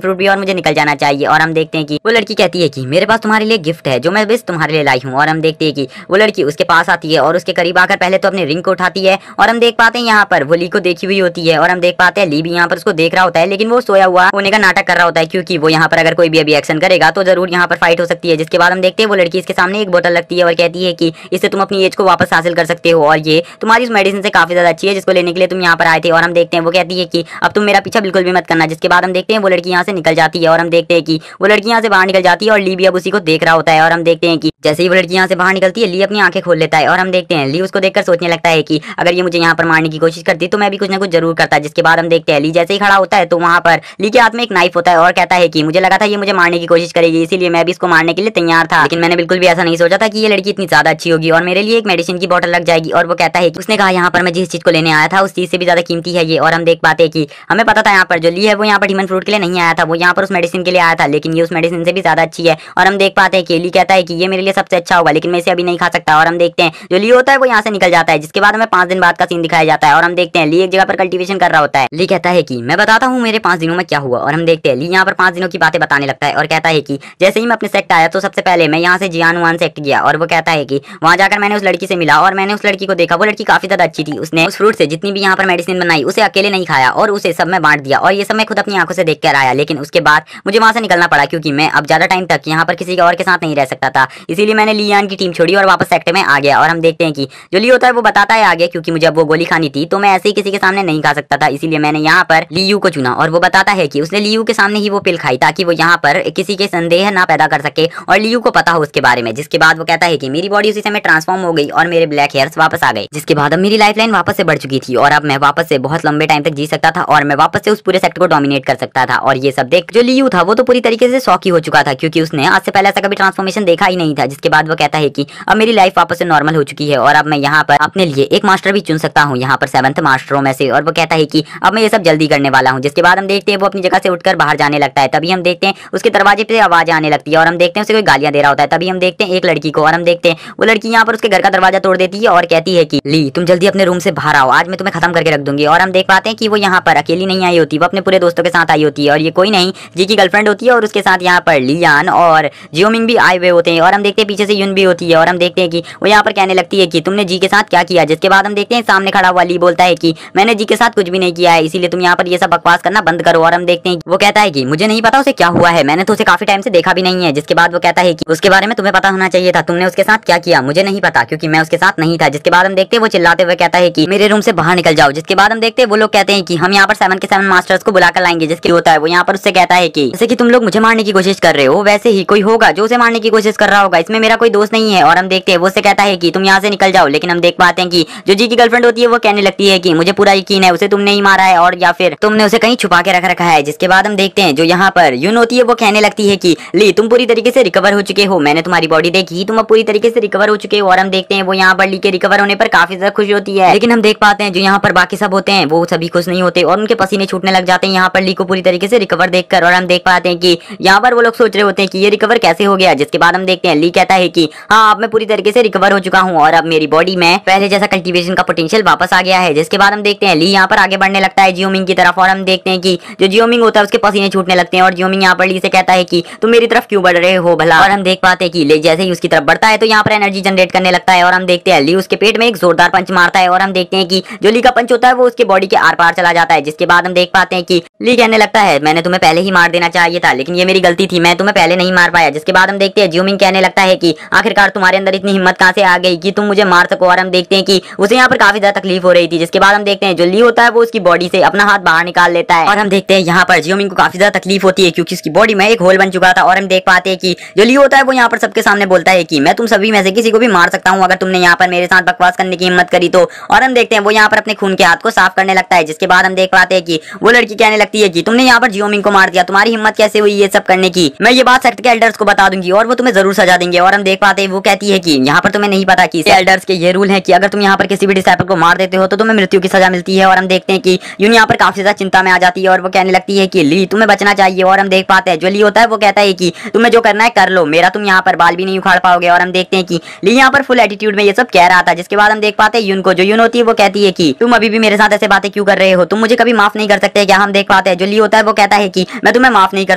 [SPEAKER 1] फ्रूट भी और मुझे निकल जाना चाहिए। और हम देखते हैं कि वो लड़की कहती है कि मेरे पास तुम्हारे लिए गिफ्ट है जो मैं बस तुम्हारे लिए लाई हूँ। और हम देखते हैं कि वो लड़की उसके पास आती है और उसके करीब आकर पहले तो अपने रिंग को उठाती है। और हम देख पाते हैं यहाँ पर वो ली को देखी हुई होती है और हम देख पाते हैं ली भी यहाँ पर उसको देख रहा होता है, लेकिन वो सोया हुआ होने का नाटक कर रहा होता है क्योंकि वो यहाँ पर अगर कोई भी अभी एक्शन करेगा तो जरूर यहाँ पर फाइट हो सकती है। जिसके बाद हम देखते हैं वो लड़की इसके सामने एक बोतल रखती है और कहती है कि इससे तुम अपनी एज को वापस हासिल कर सकते हो और ये तुम्हारी उस मेडिसिन से काफी ज्यादा अच्छी है जिसको लेने के लिए तुम यहाँ पर आए थे। और हम देखते हैं वो कहती है कि अब तुम मेरा पीछा बिल्कुल भी मत करना। जिसके बाद हम देखते हैं वो लड़की यहाँ से निकल जाती है और हम देखते हैं कि वो लड़की यहाँ से बाहर निकल जाती है और ली भी अब उसी को देख रहा होता है। और हम देखते हैं कि जैसे ही वो लड़की यहाँ से बाहर निकलती है ली अपनी आंखें खोल लेता है और हम देखते हैं ली उसको देखकर सोचने लगता है कि अगर ये मुझे यहाँ पर मारने की कोशिश करती तो मैं भी कुछ ना कुछ जरूर करता। जिसके बाद हम देखते हैं ली जैसे ही खड़ा होता है तो वहाँ पर ली के हाथ में एक नाइफ होता है और कहता है कि मुझे लगा था ये मुझे मारने की कोशिश करेगी, इसीलिए मैं भी इसको मारने के लिए तैयार था, लेकिन मैंने बिल्कुल भी ऐसा नहीं सोचा था कि ये लड़की इतनी ज्यादा अच्छी होगी और मेरे लिए एक मेडिसिन की बोतल लग जाएगी। और वो कहता है कि उसने कहा यहाँ पर मैं जिस चीज को लेने आया था उस चीज से भी ज्यादा कीमती है ये। और हम देख पाते हैं कि हमें पता था यहाँ पर जो ली है वो यहाँ पर डीमन फ्रूट के लिए नहीं आया था, वो यहाँ पर उस मेडिसिन के लिए आया था, लेकिन ये उस मेडिसिन से भी ज्यादा अच्छी है। और हम देख पाते हैं कि ली कहता है कि ये मेरे लिए सबसे अच्छा होगा, लेकिन मैं इसे अभी नहीं खा सकता। और हम देखते हैं जो ली होता है वो यहाँ से निकल जाता है। जिसके बाद हमें 5 दिन बाद का सीन दिखाया जाता है और हम देखते हैं ली एक जगह पर कल्टीवेशन कर रहा होता है। ली कहता है कि मैं बताता हूँ मेरे 5 दिनों में क्या हुआ। और हम देखते हैं ली यहाँ पर 5 दिनों की बातें बताने लगता है और कहता है कि जैसे ही मैं अपने सेक्ट आया तो सबसे पहले मैं यहाँ से जियानुआन सेक्ट गया और वो कहता है कि वहाँ जाकर मैंने उस लड़की से मिला और मैंने उस लड़की को देखा। वो लड़की काफी ज्यादा अच्छी थी, उसने उस फ्रूट से जितनी भी यहाँ पर मेडिसिन बनाई उसे अकेले नहीं खाया और उसे सब में बांट दिया और ये सब मैं खुद अपनी आंखों से देख कर आया। लेकिन उसके बाद मुझे वहाँ से निकलना पड़ा क्योंकि मैं अब ज्यादा टाइम तक यहाँ पर किसी और के साथ नहीं रह सकता था, इसीलिए मैंने लियान की टीम छोड़ी और वापस सेक्ट में आ गया। और हम देखते हैं कि जो ली होता है वो बताता है आगे क्योंकि मुझे अब वो गोली खानी थी तो मैं ऐसे ही किसी के सामने मैं नहीं खा सकता था, इसीलिए मैंने यहाँ पर लियू को चुना। और वो बताता है कि उसने लियू के सामने ही वो पिल खाई ताकि वो यहाँ पर किसी के संदेह ना पैदा कर सके और लियू को पता हो उसके बारे में। जिसके बाद वो कहता है कि मेरी बॉडी उसी समय ट्रांसफॉर्म हो गई और मेरे ब्लैक हेयर्स वापस आ गए, जिसके बाद अब मेरी लाइफ लाइन वापस से बढ़ चुकी थी और अब मैं वापस से बहुत लंबे टाइम तक जी सकता था और मैं वापस से उस पूरे सेक्टर को डोमिनेट कर सकता था। और ये सब देख जो लियू था वो तो पूरी तरीके से शॉक ही हो चुका था, क्योंकि उसने आज से पहले ऐसा कभी ट्रांसफॉर्मेशन देखा ही नहीं था। जिसके बाद वो कहता है कि अब मेरी लाइफ वापस से नॉर्मल हो चुकी है और अब मैं यहाँ पर अपने लिए एक मास्टर भी चुन सकता हूँ, यहाँ पर 7th मास्टरों में से। और वो कहता है कि अब मैं ये सब जल्दी करने वाला हूँ। जिसके बाद हम देखते हैं वो अपनी जगह से उठकर बाहर जाने लगता है। तभी हम देखते हैं उसके दरवाजे पे आवाज आने लगती है और हम देखते हैं उसे कोई गालियां दे रहा होता है। तभी हम देखते हैं एक लड़की को और हम देखते हैं वो लड़की यहाँ पर उसके घर का दरवाजा तोड़ देती है और कहती है कि ली तुम जल्दी अपने रूम से बाहर आओ, आज मैं तुम्हें खत्म करके रख दूंगी। और हम देख पाते हैं कि वो यहाँ पर अकेली नहीं आई होती, वो अपने पूरे दोस्तों के साथ आई होती है और ये कोई नहीं जी की गर्लफ्रेंड होती है और उसके साथ यहाँ पर लियान और जियोमिंग भी आए हुए होते हैं। और हम देखते हैं पीछे से यून भी होती है और हम देखते हैं कि वो यहाँ पर कहने लगती है कि तुमने जी के साथ क्या किया। जिसके बाद हम देखते हैं सामने खड़ा हुआ ली बोलता है कि मैंने जी के साथ कुछ भी नहीं किया है, इसीलिए तुम यहाँ पर ये सब बकवास करना बंद करो। और हम देखते हैं वो कहता है कि मुझे नहीं पता उसे क्या हुआ है, मैंने तो उसे काफी टाइम से देखा भी नहीं है। जिसके बाद वो कहता है कि उसके बारे में तुम्हें पता होना चाहिए था, तुमने उसके साथ क्या किया मुझे नहीं पता क्योंकि मैं उसके साथ नहीं था। जिसके बाद हम देखते हैं वो चिल्लाते हुए कहता है कि मेरे रूम से बाहर निकल जाओ। जिसके बाद हम देखते हैं वो लोग कहते हैं कि हम यहाँ पर 7 के 7 मास्टर्स को बुलाकर लाएंगे। जिसके होता है वो यहाँ पर उससे कहता है कि जैसे कि तुम लोग मुझे मारने की कोशिश कर रहे हो वैसे ही कोई होगा जो उसे मारने की कोशिश कर रहा होगा, इसमें मेरा कोई दोस्त नहीं है। और हम देखते हैं वो उससे कहता है कि तुम यहाँ से निकल जाओ। लेकिन हम देख पाते हैं कि जो जी की गर्लफ्रेंड होती है वो कहने लगती है कि मुझे पूरा यकीन है उसे तुमने ही मारा है और या फिर तुमने उसे कहीं छुपा के रख रखा है। जिसके बाद हम देखते हैं जो यहाँ पर यून होती है वो कहने लगती है कि ली तुम पूरी तरीके से रिकवर हो चुके हो, मैंने तुम्हारी बॉडी देखी, तुम अब पूरी तरीके से रिकवर हो चुके हो। और हम देखते हैं वो यहाँ पर ली के रिकवर होने पर काफी ज्यादा खुश होती है। लेकिन हम देख पाते हैं जो यहाँ पर बाकी सब होते हैं वो सभी खुश नहीं होते और उनके पसीने छूटने लग जाते हैं यहाँ पर ली को पूरी तरीके से रिकवर देखकर। और हम देख पाते हैं कि यहाँ पर वो लोग सोच रहे होते हैं कि ये रिकवर कैसे हो गया। जिसके बाद हम देखते हैं ली कहता है कि हाँ अब मैं पूरी तरीके से रिकवर हो चुका हूँ और अब मेरी बॉडी में पहले जैसा कल्टीवेशन का पोटेंशियल वापस आ गया है। जिसके बाद हम देखते हैं ली यहाँ पर आगे बढ़ने लगता है जियोमिंग की तरफ और हम देखते हैं कि जो जियोमिंग होता है उसके पसीने छूटने लगते हैं और जियोमिंग यहाँ पर ली से कहता है कि तुम मेरी तरफ क्यों बढ़ रहे हो भला। और हम देख पाते हैं कि ली जैसे ही उसकी तरफ बढ़ता है तो यहाँ पर एनर्जी जनरेट करने लगता है और हम देखते हैं ली उसके पेट में एक जोरदार पंच मारता है और हम देखते हैं कि जो ली का पंच होता है वो उसके बॉडी के आर पार चला जाता है। जिसके बाद हम देख पाते हैं कि ली कहने लगता है मैंने तुम्हें पहले ही मार देना चाहिए था लेकिन ये मेरी गलती थी, मैं तुम्हें पहले नहीं मार पाया। जिसके बाद हम देखते हैं जियोमिंग कहने लगता है कि आखिरकार तुम्हारे अंदर इतनी हिम्मत कहां से आ गई कि तुम मुझे मार सको। और हम देखते हैं कि उसे यहाँ पर काफी ज्यादा तकलीफ हो रही थी। जिसके बाद हम देखते हैं जो ली होता है वो उसकी बॉडी से अपना हाथ बाहर निकाल लेता है और हम देखते हैं यहाँ पर जियोमिंग को काफी ज्यादा तकलीफ होती है क्योंकि उसकी बॉडी में एक होल बन चुका था। और हम देख पाते हैं कि जो ली होता है वो यहाँ पर सबके सामने बोलता है कि मैं तुम सभी में से किसी को भी मार सकता हूँ अगर तुमने यहाँ पर मेरे साथ बकवास करने की हिम्मत करी तो। और हम देखते हैं वो यहाँ पर अपने खून के हाथ को साफ करने लगता है। जिसके बाद हम देख पाते हैं कि वो लड़की कहने लगती है कि तुमने यहाँ पर जियोमिंग को मार दिया, तुम्हारी हिम्मत कैसे हुई ये सब करने की, मैं ये बात सेक्ट के एल्डर्स को बता दूंगी और वो तुम्हें जरूर सजा देंगे। और हम देख पाते हैं वो कहती है कि यहाँ पर तुम्हें नहीं पता कि एल्डर्स के ये रूल है कि अगर तुम यहाँ पर किसी भी डिसाइपल को मार देते हो तो तुम्हें मृत्यु की सजा मिलती है। और हम देखते हैं कि यून यहाँ पर काफी ज्यादा चिंता में आ जाती है और वो कहने लगती है कि ली तुम्हें बचना चाहिए। और हम देख पाते हैं जो ली होता है वो कहता है कि तुम्हें जो करना है कर लो, मेरा तुम यहाँ पर बाल भी नहीं उखाड़ पाओगे। और हम देखते हैं कि ली यहाँ पर फुल एटीट्यूड में ये सब कह रहा था। जिसके बाद हम देख पाते हैं यून को, जो यून होती है वो कहती है कि तुम अभी भी मेरे साथ ऐसे बातें क्यों कर रहे हो, तुम मुझे कभी माफ नहीं कर सकते क्या। हम देख पाते हैं जो ली होता है वो कहता है कि मैं तुम्हें माफ नहीं कर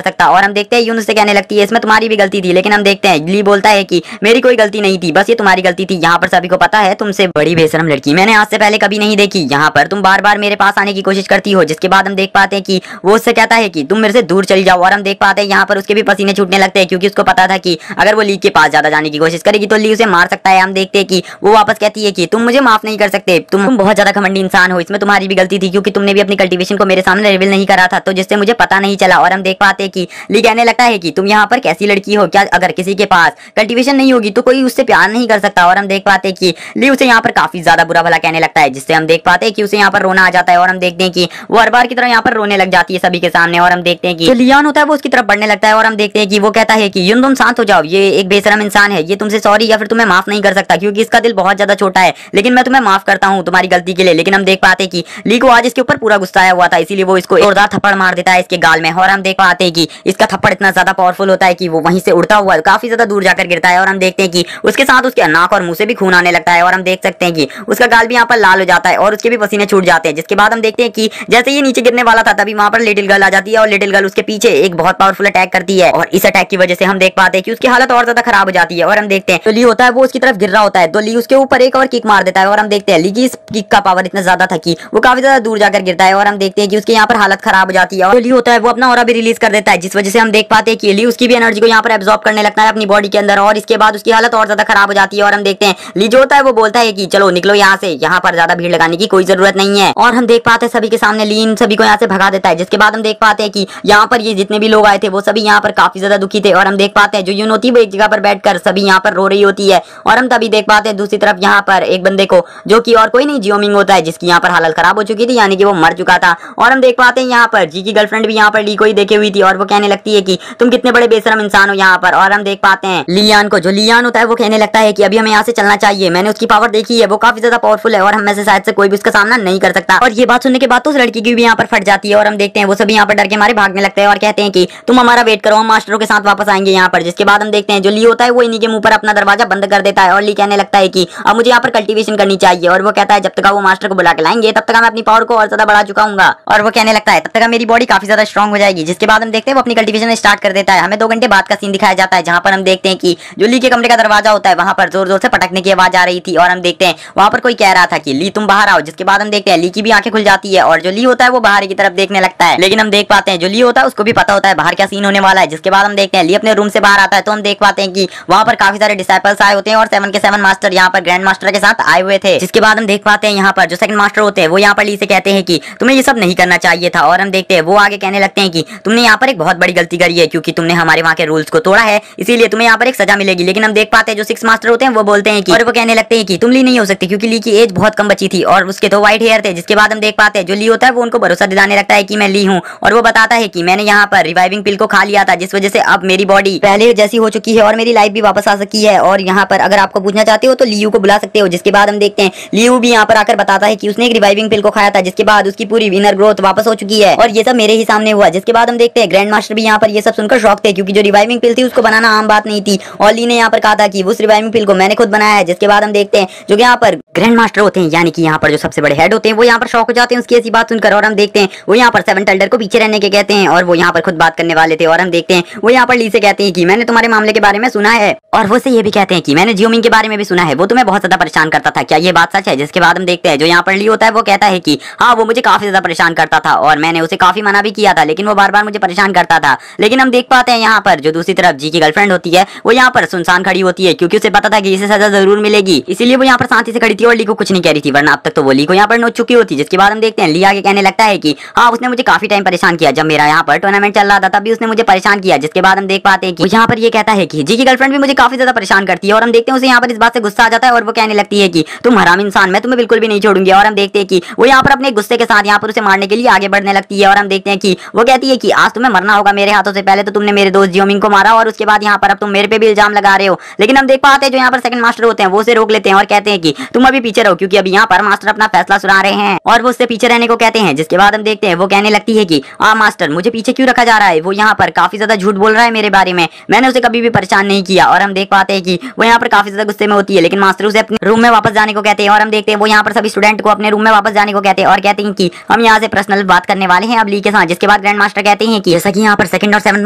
[SPEAKER 1] सकता। और हम देखते हैं यून उससे कहने लगती है इसमें तुम्हारी भी गलती थी। लेकिन हम देखते हैं ली बोलता है कि मेरी कोई गलती नहीं थी, बस ये तुम्हारी गलती थी। यहाँ पर सभी को पता है तुमसे बड़ी बेशरम लड़की मैंने आज से पहले कभी नहीं देखी, यहाँ पर तुम बार बार मेरे पास आने की कोशिश करती हो। जिसके बाद हम देख पाते हैं कि वो उससे कहता है कि तुम मेरे से दूर चली जाओ। और हम देख पाते हैं यहाँ पर उसके भी पसीने छूटने लगते हैं क्योंकि उसको पता था कि अगर वो ली के पास ज्यादा जाने की कोशिश करेगी तो ली उसे मार सकता है। हम देखते हैं कि वो वापस कहती है कि तुम मुझे माफ नहीं कर सकते, तुम बहुत ज्यादा घमंडी इंसान हो, इसमें तुम्हारी भी गलती थी क्योंकि तुमने भी अपनी कल्टीवेशन को मेरे सामने रिवील नहीं करा था तो जिससे मुझे पता नहीं चला। और हम देख पाते हैं कि ली कहने लगता है कि तुम यहाँ पर कैसी लड़की हो, क्या अगर किसी के पास कल्टीवेशन नहीं होगी तो कोई उससे प्यार नहीं कर सकता। और हम देख पाते हैं कि ली उसे यहाँ पर काफी ज्यादा बुरा भला कहने लगता है जिससे हम देख पाते हैं कि उसे यहाँ पर रोना आ जाता है। और हम देखते हैं कि वो हर बार की तरह यहाँ पर रोने लग जाती है सभी के सामने। और हम देखते हैं कि लियान होता है वो उसकी तरफ बढ़ने लगता है और हम देखते हैं कि वो कहता है कि यून तुम शांत हो जाओ, ये एक बेशरम इंसान है, ये तुमसे सॉरी या फिर तुम्हें माफ नहीं कर सकता क्योंकि इसका दिल बहुत ज्यादा छोटा है, लेकिन मैं तुम्हें माफ करता हूँ तुम्हारी गलती के लिए। लेकिन हम देख पाते हैं कि ली को आज इसके ऊपर पूरा गुस्सा आया हुआ था इसीलिए वो इसको जोरदार थप्पड़ मार देता है इसके गाल में। और हम देख पाते हैं कि इसका थप्पड़ इतना ज्यादा पावरफुल होता है कि वो वहीं से उड़ता हुआ काफी ज्यादा दूर जाकर गिरता है। और हम देखते हैं कि उसके साथ उसके नाक और मुंह से भी खून आने लगता है। और हम देख सकते हैं कि उसका गाल भी यहाँ पर लाल हो जाता है और उसके भी पसीने छूट जाते हैं। जिसके बाद हम देखते हैं कि जैसे ये नीचे गिरने वाला था तभी वहां पर लिटिल गर्ल आ जाती है और लिटिल गर्ल उसके पीछे एक बहुत पावरफुल अटैक करती है और इस अटैक की वजह से हम देख पाते हैं कि उसकी हालत और ज्यादा खराब हो जाती है। और हम देखते हैं तो ली होता है वो उसकी तरफ गिर रहा होता है तो ली उसके ऊपर एक और किक मार देता है। और हम देखते हैं ली की इस किक का पावर इतना ज्यादा था कि वो काफी ज्यादा दूर जाकर गिरता है। और हम देखते हैं कि उसके यहाँ पर हालत खराब हो जाती है और ली होता है वो अपना ऑरा भी रिलीज कर देता है जिस वजह से हम देख पाते हैं कि ली उसकी भी एनर्जी को यहाँ पर एब्जॉर्ब करने लगता है अपनी बॉडी के अंदर और इसके बाद उसकी हालत और ज्यादा खराब हो जाती है। और हम देखते हैं ली जो होता है वो बोलता है कि चलो निकलो यहाँ से, यहाँ पर ज्यादा भीड़ लगाने की कोई जरूरत नहीं नहीं है। और हम देख पाते हैं सभी के सामने ली इन सभी को यहाँ से भगा देता है, जिसके बाद हम देख पाते हैं कि यहाँ पर ये जितने भी लोग आए थे वो सभी यहाँ पर काफी ज्यादा दुखी थे। और हम देख पाते हैं जो यून होती है वो एक जगह पर बैठकर सभी यहाँ पर रो रही होती है। और हम तभी देख पाते हैं दूसरी तरफ यहाँ पर एक बंदे को, जो कि और कोई नहीं जियोमिंग होता है, जिसकी यहाँ पर हालत खराब हो चुकी थी, यानी कि वो मर चुका था। और हम देख पाते हैं यहाँ पर जी की गर्लफ्रेंड भी यहाँ पर ली को ही देखे हुई थी और वो कहने लगती है कि तुम कितने बड़े बेशरम इंसान हो यहाँ पर। और हम देख पाते हैं लियान को, जो लियान होता है वो कहने लगता है कि अभी हमें यहाँ से चलना चाहिए, मैंने उसकी पावर देखी है, वो काफी ज्यादा पावरफुल है और हम में से शायद से कोई भी उसका सामना नहीं कर सकता। और ये बात सुनने के बाद तो उस लड़की की भी यहाँ पर फट जाती है और हम देखते हैं वो सभी यहाँ पर डर के मारे भागने लगते हैं और कहते हैं कि तुम हमारा वेट करो, हम मास्टरों के साथ वापस आएंगे यहाँ पर। जिसके बाद हम देखते हैं जो ली होता है वो इन्हीं के मुंह पर अपना दरवाजा बंद कर देता है और ली कहने लगता है कि अब मुझे यहाँ पर कल्टीवेशन करनी चाहिए। और वो कहता है जब तक वो मास्टर को बुला के लाएंगे तब तक मैं अपनी पावर को और ज्यादा बढ़ा चुका हूँ। और वो कहने लगता है तब तक मेरी बॉडी काफी ज्यादा स्ट्रॉन्ग हो जाएगी। जिसके बाद हम देखते हैं वो अपनी कल्टीवेशन स्टार्ट कर देता है। हमें 2 घंटे बाद का सीन दिखाया जाता है जहाँ पर हम देखते हैं कि जो ली के कमरे का दरवाजा होता है वहाँ पर जोर जोर से पटकने की आवाज आ रही थी और हम देखते हैं वहाँ पर कोई कह रहा था कि ली तुम बाहर आओ। जिसके बाद हम देखते हैं ली की भी आंखें खुल जाती है और जो ली होता है वो बाहर की तरफ देखने लगता है। लेकिन हम देख पाते हैं जो ली होता है उसको भी पता होता है बाहर क्या सीन होने वाला है। जिसके बाद हम देखते हैं ली अपने रूम से बाहर आता है तो हम देख पाते हैं कि वहाँ पर काफी सारे डिसाइपल्स आए होते हैं और 7 के 7 मास्टर यहाँ पर ग्रैंड मास्टर के साथ आए हुए थे। जिसके बाद हम देख पाते हैं यहाँ पर जो सेकंड मास्टर होते हैं वो यहाँ पर ली से कहते हैं कि तुम्हें ये सब नहीं करना चाहिए था। और हम देखते हैं वो आगे कहने लगते हैं कि तुमने यहाँ पर एक बहुत बड़ी गलती करी है क्योंकि तुमने हमारे वहाँ के रूल्स को तोड़ा है, इसीलिए तुम्हें यहाँ पर एक सजा मिलेगी। लेकिन हम देख पाते हैं जो 6 मास्टर होते हैं वो बोलते हैं कि, और वो कहने लगते हैं कि तुम ली नहीं हो सकती क्योंकि ली की एज बहुत कम बची थी और उसके तो व्हाइट हेयर थे। जिसके बाद हम देख पाते हैं जो ली होता है वो उनको भरोसा दिलाने लगता है कि मैं ली हूँ और वो बताता है कि मैंने यहाँ पर रिवाइविंग पिल को खा लिया था, जिस वजह से अब मेरी बॉडी पहले जैसी हो चुकी है और मेरी लाइफ भी वापस आ सकी है। और यहाँ पर अगर आपको पूछना चाहते हो तो लियू को बुला सकते हो। जिसके बाद हम देखते हैं लियू भी यहाँ पर आकर बताता है कि उसने एक रिवाइविंग पिल को खाया था, जिसके बाद उसकी पूरी इनर ग्रोथ वापस हो चुकी है और ये सब मेरे ही सामने हुआ। जिसके बाद हम देखते हैं ग्रैंड मास्टर भी यहाँ पर ये सब सुनकर शॉक थे क्योंकि जो रिवाइविंग पिल थी उसको बनाना आम बात नहीं थी और ली ने यहाँ पर कहा था कि उस रिवाइविंग पिल को मैंने खुद बनाया है। जिसके बाद हम देखते हैं जो यहाँ पर ग्रैंड मास्टर होते हैं यानी कि यहाँ पर जो सबसे बड़े हेड होते हैं वो यहाँ पर शॉक हो जाते हैं उसकी ऐसी बात सुनकर। और हम देखते हैं वो यहाँ पर 7 टेल्डर को पीछे रहने के कहते हैं और वो यहाँ पर खुद बात करने वाले थे। और हम देखते हैं वो यहाँ पर ली से कहते हैं कि मैंने तुम्हारे मामले के बारे में सुना है और वो से ये भी कहते हैं कि मैंने जियोमिंग के बारे में भी सुना है, वो तुम्हें बहुत ज्यादा परेशान करता था, क्या ये बात सच है? जिसके बाद हम देखते हैं जो यहाँ पर ली होता है वो कहता है कि हाँ वो मुझे काफी ज्यादा परेशान करता था और मैंने उसे काफी मना भी किया था लेकिन वो बार बार मुझे परेशान करता था। लेकिन हम देख पाते हैं यहाँ पर जो दूसरी तरफ जी की गर्लफ्रेंड होती है वो यहाँ पर सुनसान खड़ी होती है क्योंकि उसे पता था कि इसे सजा जरूर मिलेगी, इसीलिए वो यहाँ पर शांति से खड़ी थी और ली को कुछ नहीं कह रही थी, वरना अब तक तो वो ली को यहाँ पर नोच चुकी होती। जिसके बाद हम देखते हैं ली आगे कहने लगता है कि हाँ उसने मुझे काफी टाइम परेशान किया, जब मेरा यहाँ पर टूर्नामेंट चल रहा था तब भी उसने मुझे परेशान किया। जिसके बाद हम देख पाते हैं कि यहाँ पर ये कहता है कि जी की गर्लफ्रेंड भी मुझे काफी ज्यादा परेशान करती है और हम देखते हैं उसे यहाँ पर इस बात से गुस्सा आ जाता है और वो कहने लगती है कि तुम हराम इंसान, मैं तुम्हें बिल्कुल भी नहीं छोड़ूंगी। और हम देखते हैं कि वो यहाँ पर अपने गुस्से के साथ यहाँ पर उसे मारने के लिए आगे बढ़ने लगती है और हम देखते हैं कि वो कहती है कि आज तुम्हें मरना होगा मेरे हाथों से, पहले तो तुमने मेरे दोस्त जियोमिंग को मारा और उसके बाद यहाँ पर अब तुम मेरे पे भी इल्जाम लगा रहे हो। लेकिन हम देख पाते हैं जो यहाँ पर सेकंड मास्टर होते हैं वो उसे रोक लेते हैं और कहते हैं कि तुम अभी पीछे रहो क्योंकि अभी यहाँ पर मास्टर अपना फैसला सुना रहे हैं और वो उससे पीछे रहने को कहते हैं। जिसके बाद हम देखते हैं वो कहने लगती है कि मास्टर मुझे पीछे क्यों रखा जा रहा है, वो यहाँ पर काफी ज्यादा झूठ बोल रहा है मेरे बारे में, मैंने उसे कभी भी परेशान नहीं किया। और हम देख पाते हैं कि वो यहाँ पर काफी ज्यादा गुस्से में होती है लेकिन मास्टर उसे अपने रूम में वापस जाने को कहते हैं और हम देखते हैं वो यहाँ पर सभी स्टूडेंट को अपने रूम में वापस जाने को कहते हैं और कहते हैं कि हम यहाँ से पर्सनल बात करने वाले हैं अब ली के साथ। जिसके बाद ग्रैंड मास्टर कहते हैं कि जैसा कि यहाँ पर सेकंड और 7th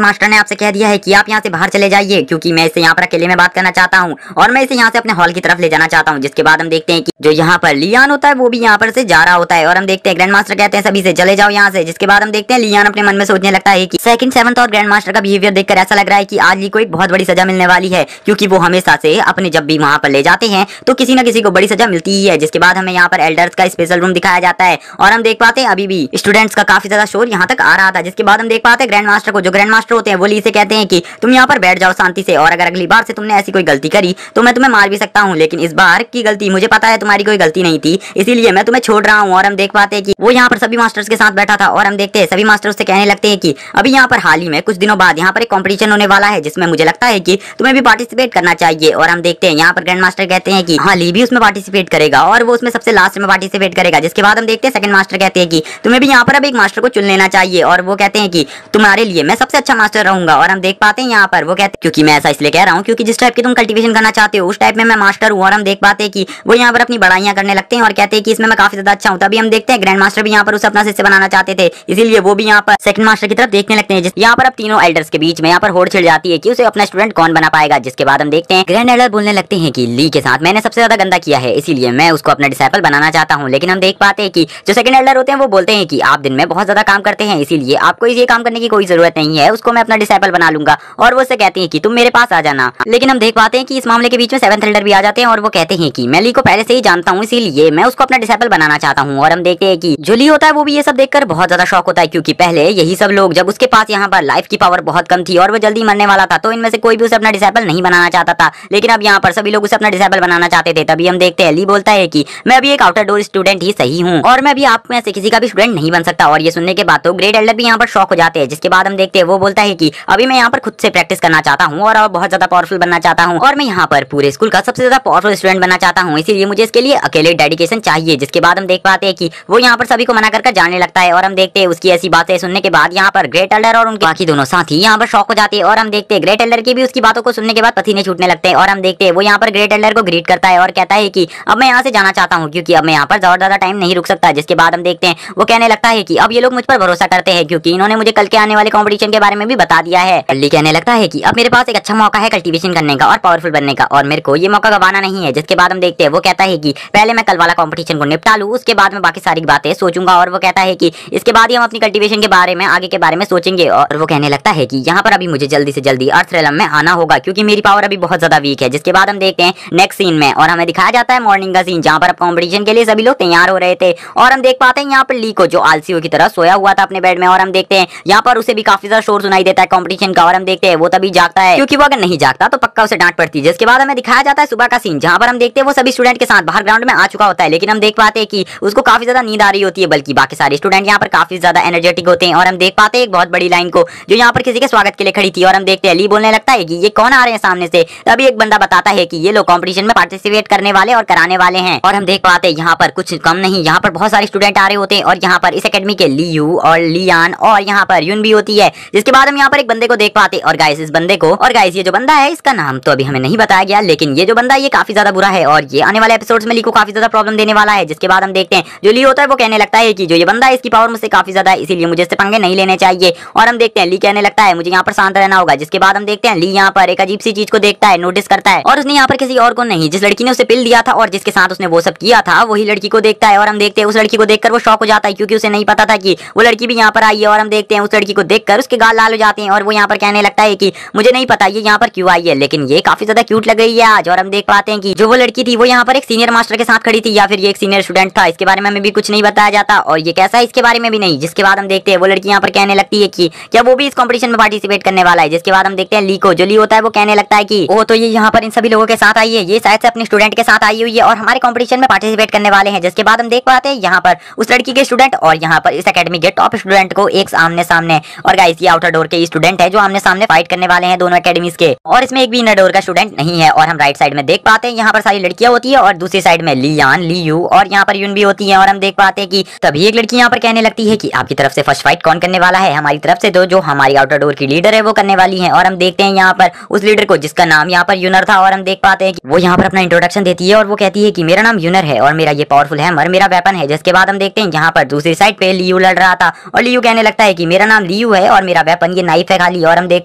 [SPEAKER 1] मास्टर ने आपसे कह दिया है कि आप यहाँ से बाहर चले जाइए क्योंकि मैं इससे यहाँ पर अकेले में बात करना चाहता हूँ और मैं इसे यहाँ से अपने हॉल की तरफ ले जाना चाहता हूँ। जिसके बाद हम देखते हैं कि जो यहाँ पर लियान होता है वो भी यहाँ पर से जा रहा होता है और हम देखते हैं ग्रैंड मास्टर कहते हैं सभी से चले जाओ यहाँ से। जिसके बाद हम देखते हैं लियान अपने मन में सोचने लगता है कि सेकंड 7th और ग्रैंड मास्टर का बिहेवियर देखकर ऐसा लग रहा है कि आज ली को एक बहुत बड़ी सजा मिलने वाली है क्योंकि वो हमेशा से अपने जब भी वहाँ पर ले जाते हैं तो किसी न किसी को बड़ी सजा मिलती ही है। जिसके बाद हमें यहाँ पर एल्डर्स का स्पेशल रूम दिखाया जाता है और हम देख पाते हैं अभी भी स्टूडेंट्स का काफी ज्यादा शोर यहाँ तक आ रहा था। जिसके बाद हम देख पाते हैं ग्रैंड मास्टर को, जो ग्रैंड मास्टर होते हैं वो ली से कहते हैं कि तुम यहाँ पर बैठ जाओ शांति से और अगर अगली बार से तुमने ऐसी कोई गलती करी तो मैं तुम्हें मार भी सकता हूँ, लेकिन इस बार की गलती मुझे पता है तुम्हारी कोई गलती नहीं थी इसीलिए मैं तुम्हें छोड़ रहा हूँ। और हम देख पाते हैं कि वो यहाँ पर सभी मास्टर्स के साथ बैठा था और हम देखते हैं सभी मास्टर उससे कहने लगते हैं कि अभी यहाँ पर हाल ही में कुछ दिनों बाद यहाँ पर एक कॉम्पिटिशन होने वाला है जिसमें मुझे लगता है कि तुम्हें भी पार्टिसिपेट करना चाहिए। और हम देखते हैं यहाँ पर ग्रैंड मास्टर कहते हैं कि हाँ ली भी उसमें पार्टिसिपेट करेगा और वो उसमें सबसे लास्ट में पार्टिसिपेट करेगा। जिसके बाद हम देखते हैं सेकंड मास्टर कहते हैं कि तुम्हें भी यहाँ पर अब एक मास्टर को चुन लेना चाहिए और वो कहते हैं कि तुम्हारे लिए मैं सबसे अच्छा मास्टर रहूंगा। और हम देख पाते हैं यहाँ पर वो कहते हैं क्योंकि मैं ऐसा इसलिए कह रहा हूँ क्योंकि जिस टाइप की तुम कल्टीवेशन करना चाहते हो उस टाइप में मैं मास्टर हूँ। और हम देख पाते हैं कि वो यहाँ पर अपनी बड़ाइयां करने लगते हैं और कहते हैं कि इसमें मैं काफी ज्यादा अच्छा हूँ। तभी हम देखते हैं ग्रैंड मास्टर भी यहाँ पर उसे अपना शिष्य बनाना चाहते थे इसीलिए वो भी यहाँ पर सेकंड मास्टर की तरफ देखने लगते हैं। यहाँ पर अब तीनों एल्डर्स के बीच में यहाँ पर होड़ छिड़ जाती है कि उसे अपना स्टूडेंट कौन बना पाएगा। जिसके बाद हम देखते हैं ग्रैंड एल्डर बोलने लगते हैं कि ली के साथ मैंने सबसे ज्यादा गंदा किया है इसीलिए मैं उसको अपना डिसाइपल बनाना चाहता हूँ। लेकिन हम देख पाते हैं कि जो सेकंड एल्डर होते हैं वो बोलते हैं कि आप दिन में बहुत ज्यादा काम करते हैं इसीलिए आपको ये काम करने की कोई जरूरत नहीं है, उसको मैं अपना डिसाइपल बना लूंगा। और वो उससे कहते हैं कि तुम मेरे पास आ जाना। लेकिन हम देख पाते हैं कि इस मामले के बीच में 7th एल्डर भी आ जाते हैं और वो कहते हैं कि मैं ली को पहले से ही जानता हूँ इसीलिए मैं उसको अपना डिसाइपल बनाना चाहता हूँ। और हम देखते हैं कि जो ली होता है वो भी ये सब देखकर बहुत ज्यादा शॉक होता है, क्योंकि पहले यही सब लोग जब उसके पास यहाँ पर लाइफ की पावर बहुत कम थी और वो जल्दी मरने वाला था, तो इनमें से कोई भी उसे अपना डिसेबल नहीं बनाना चाहता था। लेकिन अब यहाँ पर सभी लोग उसे अपना डिसेबल बनाना चाहते थे। तभी हम देखते हैं ली बोलता है कि मैं अभी एक आउटर डोर स्टूडेंट ही सही हूँ और मैं अभी आप में से किसी का भी स्टूडेंट नहीं बन सकता। और ये सुनने के बाद तो ग्रेट एल्डर भी यहाँ पर शॉक हो जाते हैं। जिसके बाद हम देखते हैं वो बोलता है कि अभी मैं यहाँ पर खुद से प्रैक्टिस करना चाहता हूँ और बहुत ज्यादा पावरफुल बनना चाहता हूँ और मैं यहाँ पर पूरे स्कूल का सबसे ज्यादा पावरफुल स्टूडेंट बनना चाहता हूँ, इसीलिए मुझे इसके लिए अकेले डेडिकेशन चाहिए। जिसके बाद हम देख पाते हैं कि वो यहाँ पर सभी को मना कर जाने लगता है। और हम देखते हैं उसकी ऐसी बातें सुनने के बाद यहाँ पर ग्रेट एल्डर और उनके बाकी दोनों साथी यहाँ पर शॉक हो जाते हैं। और हम देखते हैं ग्रेट एल्डर की भी उसकी बातों को सुनने के बाद पसीने छूटने लगते हैं। और हम देखते हैं वो यहाँ पर ग्रेट एल्डर को ग्रीट करता है और कहता है कि अब मैं यहाँ से जाना चाहता हूँ, क्योंकि अब मैं यहाँ पर ज्यादा टाइम नहीं रुक सकता। जिसके बाद हम देखते हैं वो कहने लगता है कि अब ये लोग मुझ पर भरोसा करते हैं, क्योंकि इन्होंने मुझे कल के आने वाले कंपटीशन के बारे में भी बता दिया है। ली कहने लगता है कि अब मेरे पास एक अच्छा मौका है कल्टीवेशन करने का और पावरफुल बनने का, और मेरे को ये मौका गवाना नहीं है। जिसके बाद हम देखते हैं वो कहता है कि पहले मैं कल वाला कंपटीशन को निपटा लूं, उसके बाद मैं बाकी सारी बातें सोचूंगा। और वो कहता है कि इसके बाद ही हम अपनी कल्टीवेशन के बारे में आगे के बारे में सोचेंगे। और वो कहने लगता है कि यहाँ पर अभी मुझे जल्दी से जल्दी अर्थ रेलम में आना होगा, क्योंकि मेरी पावर अभी बहुत ज्यादा वीक है। जिसके बाद हम देखते हैं नेक्स्ट सीन में और हमें दिखाया जाता है मॉर्निंग का सीन, जहाँ पर कंपटीशन के लिए सभी लोग तैयार हो रहे थे। और हम देख पाते हैं यहाँ पर ली को, जो आलसियों की तरह सोया हुआ था अपने बेड में। और हम देखते हैं यहाँ पर उसे भी काफी ज्यादा शोर सुनाई देता है कंपटीशन का। और हम देखते हैं वो तभी जागता है, क्योंकि वो अगर नहीं जागता तो पक्का उसे डांट पड़ती है। जिसके बाद हमें दिखाया जाता है सुबह का सीन, जहाँ पर हम देखते हैं वो सभी स्टूडेंट के साथ बाहर ग्राउंड में आ चुका होता है। लेकिन हम देख पाते हैं कि उसको काफी ज्यादा नींद आ रही होती है, बल्कि बाकी सारे स्टूडेंट यहाँ पर काफी ज्यादा एनर्जेटिक होते हैं। और हम देख पाते हैं एक बहुत बड़ी लाइन को, जो यहाँ पर किसी के स्वागत के लिए खड़ी थी। और हम देखते हैं ली बोलने लगता है कि ये कौन आ रहे हैं सामने से। तभी एक बंदा बताता है कि ये लोग कंपटीशन में पार्टिसिपेट करने वाले और कराने वाले हैं। और हम देख पाते हैं यहाँ पर कुछ कम नहीं, यहाँ पर बहुत सारे स्टूडेंट आ रहे होते हैं। और यहाँ पर इस एकेडमी के लियू और लियान और यहाँ पर यून भी होती है। जिसके बाद हम यहाँ पर एक बंदे को देख पाते और गाइस इस बंदे को, और गाइस ये जो बंदा है इसका नाम तो अभी हमें नहीं बताया गया, लेकिन ये जो बंदा ये काफी ज्यादा बुरा है और ये आने वाले एपिसोड्स में ली को काफी ज्यादा प्रॉब्लम देने वाला है। जिसके बाद हम देखते हैं जो ली होता है वो कहने लगता है कि जो ये बंदा है इसकी पावर मुझसे काफी ज्यादा है, इसीलिए मुझे इससे पंगे नहीं लेने चाहिए। और हम देखते हैं ली कहने लगता है मुझे यहाँ पर शांत रहना होगा। जिसके बाद हम देखते हैं ली यहाँ पर एक अजीब सी चीज को देखता है, नोटिस करता है। और उसने यहाँ पर किसी और को नहीं, जिस लड़की ने उसे पिल दिया था और जिसके साथ उसने वो सब किया था वही लड़की को देखता है। और हम देखते हैं उस लड़की को देखकर वो शॉक हो जाता है, क्योंकि उसे नहीं पता था कि वो लड़की भी यहाँ पर आई है। और हम देखते हैं उस लड़की को देखकर उसके गाल लाल हो जाते हैं और वो यहाँ पर कहने लगता है कि मुझे नहीं पता ये यहाँ पर क्यों आई है, लेकिन ये काफी ज्यादा क्यूट लग रही है आज। और हम देख पाते हैं कि जो वो लड़की थी वो यहाँ पर एक सीनियर मास्टर के साथ खड़ी थी, या फिर ये एक सीनियर स्टूडेंट था, इसके बारे में हमें भी कुछ नहीं बताया जाता। और ये कैसा है इसके बारे में भी नहीं। जिसके बाद हम देखते हैं वो लड़की यहाँ पर कहने लगती है कि क्या वो भी इस कंपटीशन में पार्टिसिपेट करने वाला है। जिसके बाद हम देखते हैं ली को, जो ली होता है वो कहने लगता है कि ओ तो ये यहाँ पर इन सभी लोगों के साथ आई है, ये शायद से अपने स्टूडेंट के साथ आई हुई है और हमारे कंपटीशन में पार्टिसिपेट करने वाले हैं। जिसके बाद हम देख पाते हैं यहाँ पर उस लड़की के स्टूडेंट और यहाँ पर इस एकेडमी के टॉप स्टूडेंट को एक आमने सामने। और गाइस ये आउटर डोर के स्टूडेंट है जो आमने सामने फाइट करने वाले हैं दोनों एकेडमीज के, और इसमें एक भी इनर डोर का स्टूडेंट नहीं है। और हम राइट साइड में देख पाते हैं यहाँ पर सारी लड़कियां होती है और दूसरी साइड में लियान, लियू और यहाँ पर यून भी होती है। और हम देख पाते हैं कि तभी एक लड़की यहाँ पर कहने लगती है कि आपकी तरफ से फर्स्ट फाइट कौन करने वाला है। हमारी तरफ से तो जो हमारी आउटर डोर की लीडर है वो करने वाली है। और हम देखते हैं यहाँ पर उस लीडर को जिसका नाम यहाँ पर यूनर था। और हम देख पाते हैं कि वो यहाँ पर अपना इंट्रोडक्शन देती है और वो कहती है कि मेरा नाम यूनर है और मेरा ये पावरफुल हैमर मेरा वेपन है। जिसके बाद हम देखते हैं यहाँ पर दूसरी साइड पे लियू लड़ रहा था और लियू कहने लगता है कि मेरा नाम लियू है और मेरा वेपन ये नाइफ है खाली। और हम देख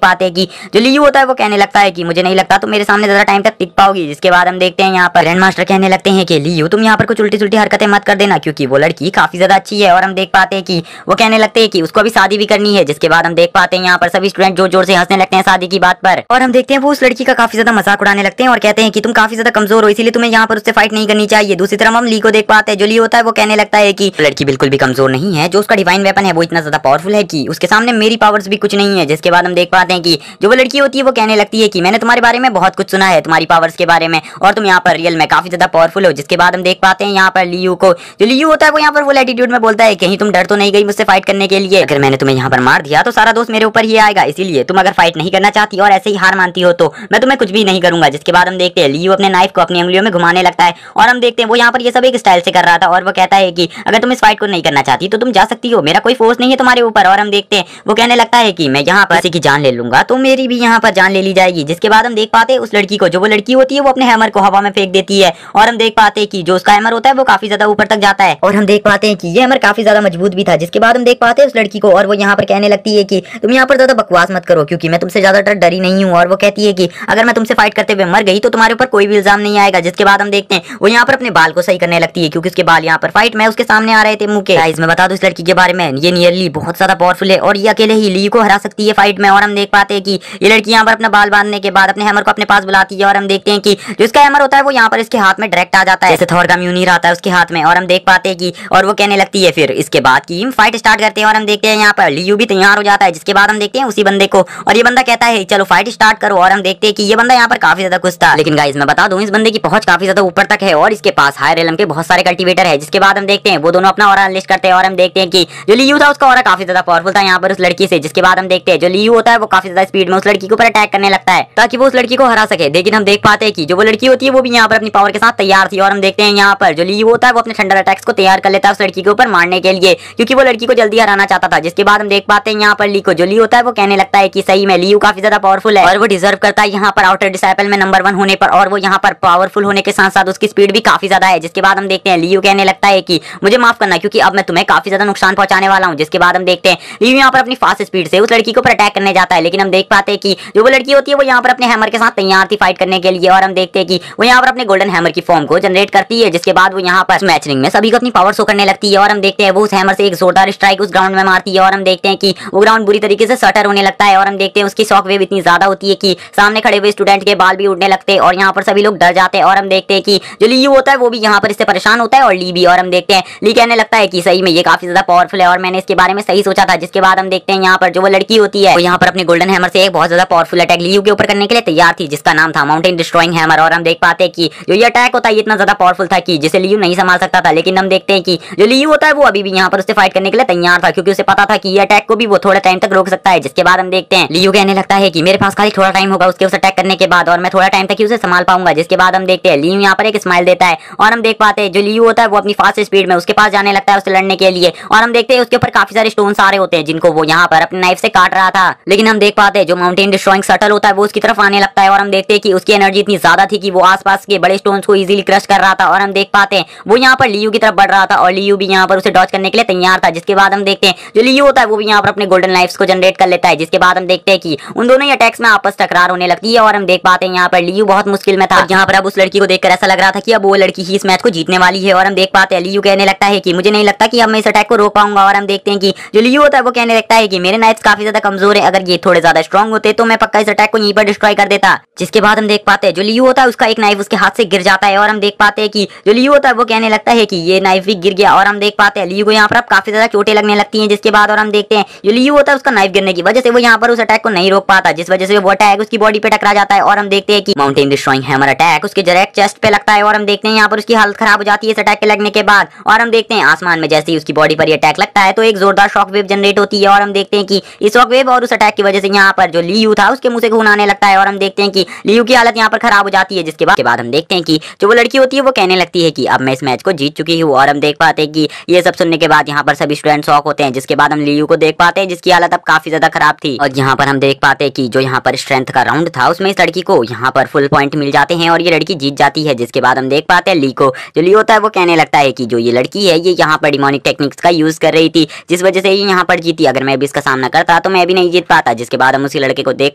[SPEAKER 1] पाते हैं कि जो लियू होता है वो कहने लगता है कि मुझे नहीं लगता तुम मेरे सामने ज्यादा टाइम तक टिक पाओगी। जिसके बाद हम देखते हैं यहाँ पर ग्रैंड मास्टर कहने लगते हैं कि लियू तुम यहाँ पर कुछ उल्टी सुल्टी हरकतें मत कर देना, क्योंकि वो लड़की काफी ज्यादा अच्छी है। और हम देख पाते हैं कि वो कहने लगते हैं कि उसको अभी शादी भी करनी है। जिसके बाद हम देख पाते हैं यहाँ पर सभी स्टूडेंट जोर जोर से हंसने लगते हैं शादी की बात पर। और हम देखते हैं वो उस लड़की का काफी ज्यादा मजाक उड़ाने लगते हैं और कहते हैं कि तुम काफी ज्यादा कमजोर हो, इसीलिए तुम्हें यहाँ पर उससे फाइट नहीं करनी चाहिए। दूसरी तरफ हम ली को देख पाते हैं, जो ली होता है वो कहने लगता है कि लड़की बिल्कुल भी कमजोर नहीं है, जो उसका डिवाइन वेपन है वो इतना ज्यादा पावरफुल है कि उसके सामने मेरी पावर्स भी कुछ नहीं है। जिसके बाद हम देख पाते हैं कि जो वो लड़की होती है वो कहने लगती है कि मैंने तुम्हारे बारे में बहुत कुछ सुना है, तुम्हारी पावर्स के बारे में, और तुम यहाँ पर रियल में काफी ज्यादा पावरफुल हो। जिसके बाद हम देख पाते हैं यहाँ पर लियू को, जो लियू होता है वो यहाँ पर फुल एटीट्यूड में बोलता है कहीं तुम डर तो नहीं गई मुझसे फाइट करने के लिए, अगर मैंने तुम्हें यहाँ पर मार दिया तो सारा दोस्त मेरे ऊपर ही आएगा, इसीलिए तुम अगर फाइट नहीं करना चाहती और ऐसे ही हार मानती हो तो मैं तुम्हें कुछ भी नहीं करूंगा। जिसके बाद हम देखते हैं लियू अपने नाइफ को अपनी उंगलियों में घुमाने लगता है और हम देखते हैं वो यहाँ पर ये सब एक स्टाइल से कर रहा था। और वो कहता है कि अगर तुम इस फाइट को नहीं करना चाहती तो तुम जा सकती हो, मेरा कोई फोर्स नहीं है तुम्हारे ऊपर। और हम देखते हैं वो कहने लगता है कि मैं यहाँ पर किसी की जान ले लूंगा तो मेरी भी यहाँ पर जान ले ली जाएगी। जिसके बाद हम देख पाते हैं उस लड़की को, जो वो लड़की होती है वो अपने हैमर को हवा में फेंक देती है और हम देख पाते हैं कि जो उसका हैमर होता है वो काफी ज्यादा ऊपर तक जाता है और हम देख पाते हैं कि ये हैमर काफी ज्यादा मजबूत भी था। जिसके बाद हम देख पाते हैं उस लड़की को और वो यहाँ पर कहने लगती है कि तुम यहाँ पर ज्यादा बकवास मत करो, क्योंकि मैं तुमसे ज्यादा डरी नहीं हूँ। और वो कहती है कि अगर मैं तुमसे फाइट करते हुए मर गई तो तुम्हारे ऊपर कोई भी इल्जाम नहीं आएगा। जिसके बाद हम देखते हैं वो यहाँ पर अपने बाल को सही करने लगती है, क्योंकि उसके बाल यहाँ पर फाइट में उसके सामने आ रहे थे मुंह के। गाइस मैं बता दूं इस लड़की के बारे में, ये नियरली बहुत ज्यादा पावरफुल है और ये अकेले ही ली को हरा सकती है फाइट में। और हम देख पाते हैं कि ये लड़की यहाँ पर अपना बाल बांधने के बाद अपने हैमर को अपने पास बुलाती है और हम देखते हैं कि जो इसका हैमर होता है वो यहाँ पर इसके हाथ में डायरेक्ट आ जाता है, जैसे थॉर का म्यूनिर आता है उसके हाथ में और हम देख पाते हैं कि और वो कहने लगती है फिर इसके बाद की हम फाइट स्टार्ट करते हैं और हम देखते हैं यहाँ पर लियू भी तैयार हो जाता है, जिसके बाद हम देखते हैं उसी बंदे को और ये बंदा कहता है चलो फाइट स्टार्ट करो और हम देखते हैं कि ये बंदा यहाँ पर काफी ज्यादा खुश था। लेकिन गाइस मैं बता दूं इस बंदे की पहुंच काफी ज्यादा ऊपर तक है और इसके पास हायर एलम के बहुत सारे कल्टीवेटर है, जिसके बाद हम देखते हैं वो दोनों अपना ऑरा अनलिस्ट करते हैं और हम देखते हैं कि जो लियू था उसका ऑरा काफी ज्यादा पावरफुल था यहाँ पर उस लड़की से, जिसके बाद हम देखते हैं जो लियू होता है वो काफी ज्यादा स्पीड में उस लड़की के ऊपर अटैक करने लगता है ताकि वो उस लड़की को हरा सके। लेकिन हम देख पाते हैं कि जो वो लड़की होती है वो भी यहाँ पर अपनी पावर के साथ तैयार थी और हम देखते हैं यहाँ पर जो लियू होता है वो अपने थंडर अटैक्स को तैयार कर लेता है उस लड़की के ऊपर मारने के लिए, क्योंकि वो लड़की को जल्दी हराना चाहता था। जिसके बाद हम देख पाते हैं यहाँ पर ली को जो लियू होता है वो कहने लगता है कि सही में लियू काफी ज्यादा पावरफुल है और वो डिजर्व करता है यहाँ पर आउटर डिसाइपल में नंबर 1 होने पर, और वो यहाँ पर पावरफुल होने के साथ साथ उसकी स्पीड भी काफी ज्यादा है। जिसके बाद हम देखते हैं लियू कहने लगता है कि मुझे माफ करना क्योंकि अब मैं तुम्हें काफी ज्यादा नुकसान पहुंचाने वाला हूँ। जिसके बाद हम देखते हैं लियू यहाँ पर अपनी फास्ट स्पीड से उस लड़की को अटैक करने जाता है, लेकिन हम देख पाते हैं कि जो वो लड़की होती है वो यहाँ पर अपने हैमर के साथ तैयार थी फाइट करने के लिए और हम देखते हैं कि वो यहाँ पर अपने गोल्डन हैमर की फॉर्म को जनरेट करती है। जिसके बाद वो यहाँ पर मैच रिंग में सभी को अपनी पावर शो करने लगती है और हम देखते हैं वो उस हैमर से एक जोरदार स्ट्राइक उस ग्राउंड में मारती है और हम देखते हैं कि वो ग्राउंड बुरी तरीके से शटर होने लगता है और हम देखते हैं उसकी शॉक वेव इतनी ज्यादा होती है कि सामने खड़े हुए स्टूडेंट के बाल भी उड़ने लगते हैं और यहाँ पर सभी लोग डर जाते हैं और हम देखते हैं कि जो लियू होता है वो भी यहाँ पर इससे परेशान होता है और ली भी, और हम देखते हैं ली कहने लगता है कि सही में ये काफी ज्यादा पावरफुल है और मैंने इसके बारे में सही सोचा था। जिसके बाद हम देखते हैं यहाँ पर जो वो लड़की होती है वो यहाँ पर अपने गोल्डन हैमर से एक बहुत ज्यादा पावरफुल अटैक लियू के ऊपर करने के लिए तैयार थी, जिसका नाम था माउंटेन डिस्ट्रॉइंग हैमर। और हम देख पाते हैं कि जो ये अटैक होता है ये इतना ज्यादा पावरफुल था कि जिसे लियू नहीं संभाल सकता था। लेकिन हम देखते हैं कि जो लियू होता है वो अभी भी यहाँ पर उससे फाइट करने के लिए तैयार था, क्योंकि उसे पता था कि ये अटैक को भी वो थोड़ा टाइम तक रोक सकता है। जिसके बाद हम देखते हैं लियू कहने लगता है कि मेरे पास खाली थोड़ा टाइम होगा उसके उस अटैक करने के बाद और मैं थोड़ा टाइम तक ही उसे संभाल पाऊंगा। जिसके बाद हम देखते हैं लियू यहाँ पर एक स्माइल देता है और हम देख पाते हैं जो लियू होता है वो अपनी फास्ट स्पीड में उसके पास जाने लगता है उससे लड़ने के लिए और हम देखते हैं उसके ऊपर काफी सारे स्टोन्स आ रहे होते हैं जिनको वो यहाँ पर अपनी नाइफ से काट रहा था। लेकिन हम देख पाते हैं जो माउंटेन डिस्ट्रॉइंग शटल होता है वो उसकी तरफ आने लगता है और हम देखते हैं कि उसकी एनर्जी इतनी ज्यादा थी कि वो आसपास के बड़े स्टोन्स को इजीली क्रश कर रहा था और हम देख पाते हैं वो यहाँ पर लियू की तरफ बढ़ रहा था और लियू भी यहाँ पर उसे डॉज करने के लिए तैयार था। जिसके बाद हम देखते हैं जो लियू होता है वो भी यहाँ पर अपने गोल्डन लाइफ्स को जनरेट कर लेता है। जिसके बाद हम देखते हैं कि उन दोनों ही अटैक्स में आपस टकरार होने लगती है और हम देख पाते हैं यहाँ पर लियू बहुत मुश्किल में था। यहाँ पर अब उस लड़की को देखकर ऐसा लग रहा था कि अब वो लड़की ही इस मैच को जीतने वाली है और हम देख पाते हैं लियू कहने लगता है कि मुझे नहीं लगता कि अब मैं इस अटैक को रोक पाऊंगा। और हम देखते हैं कि जो लियू होता है वो कहने लगता है कि मेरे नाइफ्स काफी ज्यादा कमजोर है, अगर ये थोड़े ज्यादा स्ट्रॉन्ग होते तो मैं पक्का इस अटैक को यहीं पर डिस्ट्रॉय कर देता। जिसके बाद हम देख पाते हैं जो लियू होता है उसका एक नाइफ उसके हाथ से गिर जाता है और हम देख पाते हैं कि जो लियू होता है वो कहने लगता है कि ये नाइफ भी गिर गया और हम देख पाते हैं लियू को यहाँ पर अब काफी ज्यादा चोटें लगने लगती हैं। जिसके बाद और हम देखते हैं जो लियू होता है उसका नाइफ गिरने की वजह से वो यहाँ पर उस अटैक को नहीं रोक पाता, जिस वजह से वो अटैक उसकी बॉडी पे टकरा जाता है और हम देखते हैं कि माउंटेन डिस्ट्रॉइंग हैमर अटैक उसके डायरेक्ट चेस्ट पे लगता है और हम देखते हैं यहाँ पर उसकी हालत खराब हो जाती है इस अटैक के लगने के बाद। और हम देखते हैं आसमान में जैसे ही उसकी बॉडी पर ये अटैक लगता है तो एक जोरदार शॉक वेव जनरेट होती है और हम देखते हैं कि इस शॉक वेव और उस अटैक की वजह से यहाँ पर जो लियू था उसके मुंह से खून आने लगता है और हम देखते हैं कि लियू की हालत यहाँ पर खराब हो जाती है। जिसके बाद हम देखते हैं कि जो वो लड़की होती है वो कहने लगती है कि अब मैं इस मैच को जीत चुकी हूँ और हम देख पाते हैं कि ये सब सुनने के बाद यहाँ पर सभी स्टूडेंट शॉक होते हैं। जिसके बाद हम लियू को देख पाते हैं जिसकी हालत अब काफी ज्यादा खराब थी और यहाँ पर हम देख पाते हैं कि जो यहाँ पर स्ट्रेंथ का राउंड था उसमें इस लड़की को यहाँ पर फुल पॉइंट मिल जाते हैं और ये लड़की जीत जाती है। जिसके बाद हम देख पाते हैं ली को जो ली होता है वो कहने लगता है कि जो ये लड़की है ये यहाँ पर डिमोनिक टेक्निक्स का यूज कर रही थी जिस वजह से ये यहाँ पर जीती, अगर मैं भी इसका सामना करता तो मैं भी नहीं जीत पाता। जिसके बाद हम उसी लड़के को देख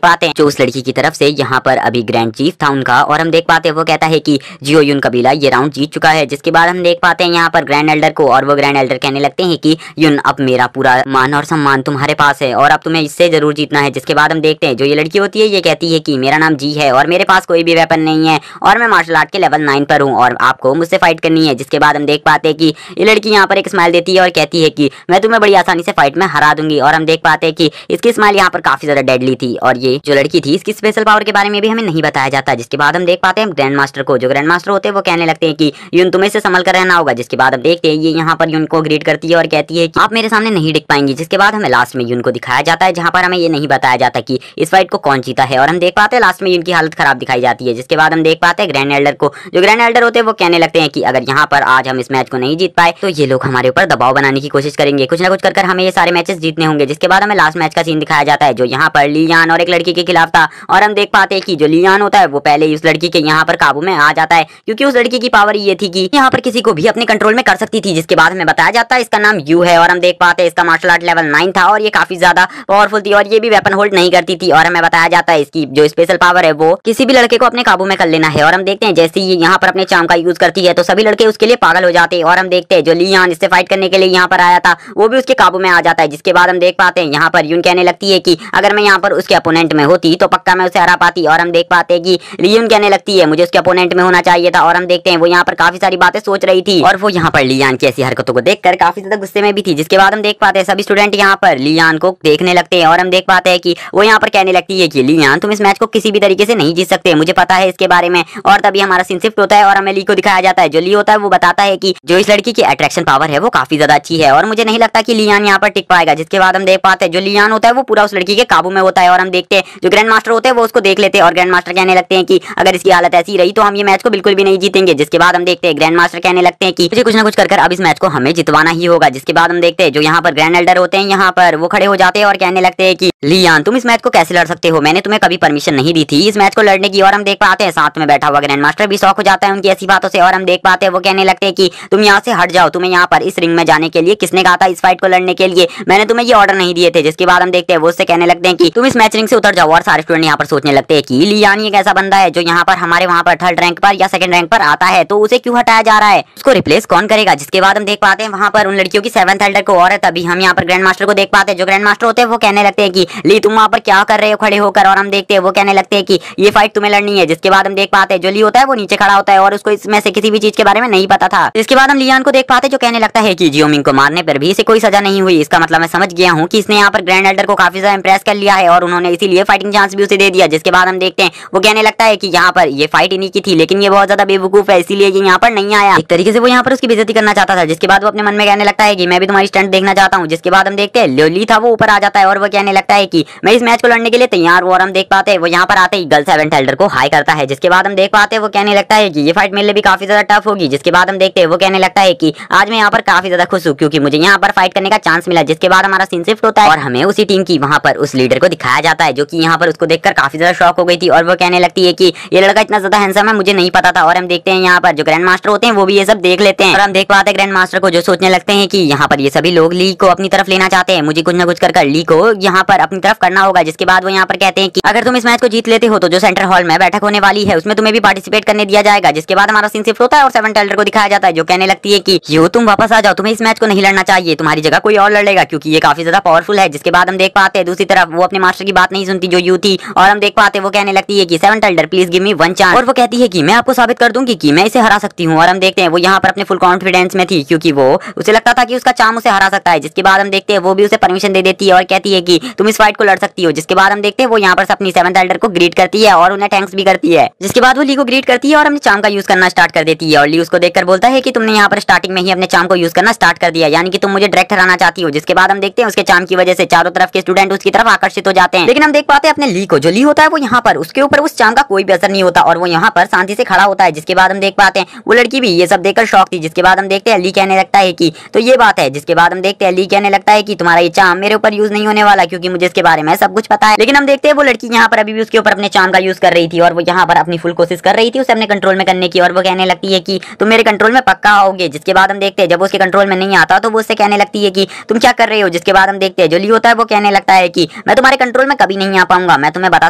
[SPEAKER 1] पाते हैं जो उस लड़की की तरफ से यहाँ पर अभी ग्रैंड चीफ था उनका और हम देख पाते हैं वो कहता है कि जियो यून कबीला ये राउंड जीत चुका है। जिसके बाद हम देख पाते हैं यहाँ पर ग्रैंड एल्डर को और वो ग्रैंड एल्डर कहने लगते हैं कि यून अब मेरा पूरा मान और सम्मान तुम्हारे पास है और अब तुम्हें इससे जरूर जीतना है। जिसके बाद हम देखते हैं जो ये लड़की होती है ये कहती है कि मेरा नाम जी है और मेरे पास कोई भी वेपन नहीं है और मैं मार्शल आर्ट के लेवल 9 पर हूँ और आपको मुझसे फाइट करनी है। जिसके बाद हम देख पाते हैं कि ये लड़की यहाँ पर एक स्माइल देती है और कहती है कि मैं तुम्हें बड़ी आसानी से फाइट में हरा दूंगी और हम देख पाते हैं कि इसकी स्माइल यहाँ पर काफी ज्यादा डेडली थी और ये जो लड़की थी इसकी स्पेशल पावर के बारे में भी हमें नहीं बताया जाता। जिसके बाद हम देख पाते हैं ग्रैंड मास्टर को, जो ग्रैंड मास्टर होते हैं वो कहने लगते हैं कि यून तुम्हें से संभल कर रहना होगा। जिसके बाद हम देखते हैं ये यहाँ पर यून को ग्रीट करती है और कहती है कि आप मेरे सामने नहीं दिख पाएंगी। जिसके बाद हमें लास्ट में यून को दिखाया जाता है जहाँ पर हमें ये नहीं बताया जाता कि इस फाइट को कौन जीता है और हम देख पाते हैं लास्ट में यून की हालत खराब दिखाई जाती है। जिसके बाद हम देख पाते हैं ग्रैंड एल्डर को, जो ग्रैंड एल्डर होते हैं वो कहने लगते हैं कि अगर यहाँ पर आज हम इस मैच को नहीं जीत पाए तो ये लोग हमारे ऊपर दबाव बनाने की कोशिश करेंगे, कुछ ना कुछ कर हमें ये सारे मैचेस जीतने होंगे। जिसके बाद हमें लास्ट मैच का सीन दिखाया जाता है जो यहाँ पर लियान और एक लड़की के खिलाफ था और हम देख पाते हैं कि जो लियान होता है वो पहले ही उस लड़की के यहाँ पर काबू में आ जाता है क्योंकि उस लड़की की पावर ये थी कि यहाँ पर किसी को भी अपने कंट्रोल में कर सकती थी। जिसके बाद हमें बताया जाता है इसका नाम यू है और हम देख पाते हैं इसका मार्शल आर्ट लेवल 9 था और ये काफी ज्यादा पावरफुल थी और ये भी वेपन होल्ड नहीं करती थी और हमें बताया जाता है इसकी जो स्पेशल पावर है वो किसी भी लड़के को अपने काबू में कर लेना है। और हम देखते हैं जैसे ही यहाँ पर अपने चार्म का यूज करती है तो सभी लड़के उसके लिए पागल हो जाते हैं और हम देखते हैं जो लियान इससे फाइट करने के लिए यहाँ पर आया था वो भी उसके काबू में आ जाता है। जिसके बाद हम देख पाते हैं यहाँ पर यून कहने लगती है कि अगर मैं यहाँ पर उसके अपोनेंट में होती तो पक्का मैं उसे हरा पाती और हम देख पाते हैं कि लियन कहने लगती है मुझे उसके अपोनेंट में होना चाहिए था और हम देखते हैं वो यहाँ पर काफी सारी बातें सोच रही थी और वो यहाँ पर लियान की ऐसी हरकतों को देखकर काफी ज्यादा गुस्से में भी थी। जिसके बाद हम देख पाते हैं सभी स्टूडेंट यहाँ पर लियान को देखने लगते हैं और हम देख पाते हैं कि वो यहाँ पर कहने लगती है कि लियान तुम इस मैच को किसी भी तरीके से नहीं जीत सकते, मुझे पता है इसके बारे में। और तभी हमारा सीन शिफ्ट होता है और हमें ली को दिखाया जाता है। जो ली होता है वो बताता है कि जो इस लड़की की अट्रैक्शन पावर है वो काफी ज्यादा अच्छी है और मुझे नहीं लगता कि लियान यहाँ पर टिक पाएगा। जिसके बाद हम देख पाते हैं जो लियान होता है वो पूरा उस लड़की के काबू में होता है और हम देखते हैं जो ग्रैंड मास्टर होते हैं वो उसको देख लेते हैं और ग्रैंड मास्टर कहने लगते हैं कि अगर इसकी हालत ऐसी रही तो हम ये मैच को बिल्कुल भी नहीं जीतेंगे। जिसके बाद हम देखते हैं ग्रैंड मास्टर कहने लगते हैं कि मुझे कुछ ना कुछ कर अब इस मैच को हमें जितवाना ही होगा। जिसके बाद हम देखते हैं जो यहाँ पर ग्रैंड एल्डर होते हैं यहाँ पर वो खड़े हो जाते हैं और कहने लगते हैं कि लियान तुम इस मैच को कैसे लड़ सकते हो, मैंने तुम्हें कभी परमिशन नहीं दी थी इस मैच को लड़ने की। और हम देख पाते हैं साथ में बैठा हुआ ग्रैंड मास्टर भी शॉक हो जाता है उनकी ऐसी बातों से और हम देख पाते हैं वो कहने लगते हैं कि तुम यहाँ से हट जाओ, तुम्हें यहाँ पर इस रिंग में जाने के लिए किसने कहा था इस फाइट को लड़ने के लिए, मैंने तुम्हें ये ऑर्डर नहीं दिए थे। जिसके बाद हम देखते हैं वो उससे कहने लगते हैं कि तुम इस मैच रिंग से उतर जाओ और सारे स्टूडेंट यहाँ पर सोचने लगते हैं कि लियान ये कैसा बंदा है जो यहाँ पर हमारे वहाँ पर थर्ड रैंक पर या सेकंड रैंक पर आता है तो उसे क्यों हटाया जा रहा है, उसको रिप्लेस कौन करेगा। जिसके बाद हम देख पाते हैं वहाँ पर उन लड़कियों की 7th एल्डर को और तभी हम यहाँ पर ग्रैंड मास्टर को देख पाते हैं। जो ग्रैंड मास्टर होते हैं वो कहने लगते हैं कि ली तुम वहाँ पर क्या कर रहे हो खड़े होकर, और हम देखते हैं वो कहने लगते हैं कि ये फाइट तुम्हें लड़नी है। जिसके बाद हम देख पाते हैं जो ली होता है वो नीचे खड़ा होता है और उसको इसमें से किसी भी चीज के बारे में नहीं पता था। इसके बाद हम लियान को देख पाते जो कहने लगता है कि जियोमिंग को मारने पर भी इसे कोई सजा नहीं हुई, इसका मतलब मैं समझ गया हूँ कि इसने यहाँ पर ग्रैंड एल्डर को काफी ज्यादा इंप्रेस कर लिया है और उन्होंने इसीलिए फाइटिंग चांस भी उसे दे दिया। जिसके बाद हम देखते हैं वो कहने लगता है कि यहाँ पर ये फाइट इन्हीं की थी लेकिन ये बहुत ज्यादा बेवकूफ है इसीलिए ये यहाँ पर नहीं आया, एक तरीके से वो यहाँ पर उसकी बेइज्जती करना चाहता था। जिसके बाद वो अपने मन में कहने लगता है कि मैं भी तुम्हारी स्टंट देखना चाहता हूँ। जिसके बाद हम देखते हैं ली था वो ऊपर आ जाता है और वो कहने लगता है कि मैं इस मैच को लड़ने के लिए तैयार हूँ। और हम देख पाते हैं वो यहाँ पर आते ही गर्ल 7th एल्डर को हाई करता है। जिसके बाद हम देख पाते हैं वो कहने लगता है कि ये फाइट मेरे लिए भी काफी ज्यादा टफ होगी। जिसके बाद हम देखते हैं वो कहने लगता है कि आज मैं यहाँ पर काफी ज्यादा खुश हूँ क्योंकि मुझे यहाँ पर फाइट करने का चांस मिला। जिसके बाद हमारा सीन शिफ्ट होता है और हमें उसी टीम की वहाँ पर उस लीडर को दिखाया जाता है जो कि यहाँ पर उसको देखकर काफी ज्यादा शॉक हो गई थी और वो कहने लगती है कि ये लड़का इतना ज्यादा हैंडसम है मुझे नहीं पता था। और हम देखते हैं यहाँ पर जो ग्रैंड मास्टर होते हैं वो भी ये सब देख लेते हैं और हम देख पाते हैं ग्रैंड मास्टर को जो सोचने लगते हैं कि यहाँ पर ये सभी लोग ली को अपनी तरफ लेना चाहते हैं, मुझे कुछ ना कुछ कर ली को यहाँ पर अपनी तरफ करना होगा। जिसके बाद वो यहाँ पर कहते हैं कि अगर तुम इस मैच को जीत लेते हो तो जो सेंटर हॉल में बैठक होने वाली है उसमें तुम्हें भी पार्टिसिपेट करने दिया जाएगा। जिसके बाद हमारा सीन शिफ्ट होता है और 7th एल्डर को दिखाया जाता है जो कहने लगती है कि यू तुम वापस आ जाओ, तुम्हें इस मैच को नहीं लड़ना चाहिए, तुम्हारी जगह कोई और लड़ेगा क्योंकि ये काफी ज्यादा पावरफुल है। जिसके बाद हम देख पाते हैं दूसरी तरफ वो अपने मास्टर की बात नहीं सुनती जो यू थी और हम देख पाते हैं वो कहने लगती है कि 7th Elder please give me one chance, और वो कहती है कि मैं आपको साबित कर दूंगी कि मैं इसे हरा सकती हूँ। और हम देखते हैं वो यहाँ पर अपने फुल कॉन्फिडेंस में थी क्योंकि वो उसे लगता था कि उसका चाम उसे हरा सकता है। जिसके बाद हम देखते हैं वो भी उसे परमिशन दे देती है और कहती है कि तुम इस फाइट को लड़ सकती हो। जिसके बाद हम देखते हैं वो यहाँ पर अपनी 7th एल्डर को ग्रीट करती है और उन्हें थैंक्स भी करती है। जिसके बाद वो ली को ग्रीट करती है और अपने चाम का यूज करना स्टार्ट कर देती है और ली उसको देखकर बोलता है कि तुमने यहाँ पर स्टार्टिंग में ही अपने चाम को यूज करना स्टार्ट कर दिया, यानी कि तुम मुझे डायरेक्ट हराना चाहती हो। जिसके बाद हम देखते हैं उसके चाम की वजह से चारों तरफ के स्टूडेंट उसकी तरफ आकर्षित हो जाते हैं। लेकिन हम देख पाते हैं अपने ली को, जो ली होता है वो यहाँ पर उसके ऊपर उस चाम का कोई भी असर नहीं होता और वो यहाँ पर शांति से खड़ा होता है। जिसके बाद हम देख पाते हैं वो लड़की भी ये सब देखकर शॉक थी। जिसके बाद हम देखते हैं ली कहने लगता है कि तो ये बात है। जिसके बाद हम देखते हैं ली कहने लगता है कि तुम्हारा ये चाम मेरे ऊपर यूज नहीं होने वाला क्योंकि मुझे इसके बारे में सब कुछ पता है। लेकिन हम देखते हैं वो लड़की यहाँ पर अभी भी उसके ऊपर अपने चाम का यूज कर रही थी और वो यहाँ पर अपनी फुल कोशिश कर रही थी उसे अपने कंट्रोल में करने की और वो कहने लगती है कि तुम मेरे कंट्रोल में पक्का आओगे। जिसके बाद हम देखते हैं जब वो उसके कंट्रोल में नहीं आता तो वो उससे कहने लगती है कि तुम क्या कर रहे हो। जिसके बाद हम देखते हैं जो ली होता है वो कहने लगता है कि मैं तुम्हारे कंट्रोल में कभी नहीं आ पाऊंगा, मैं तुम्हें बता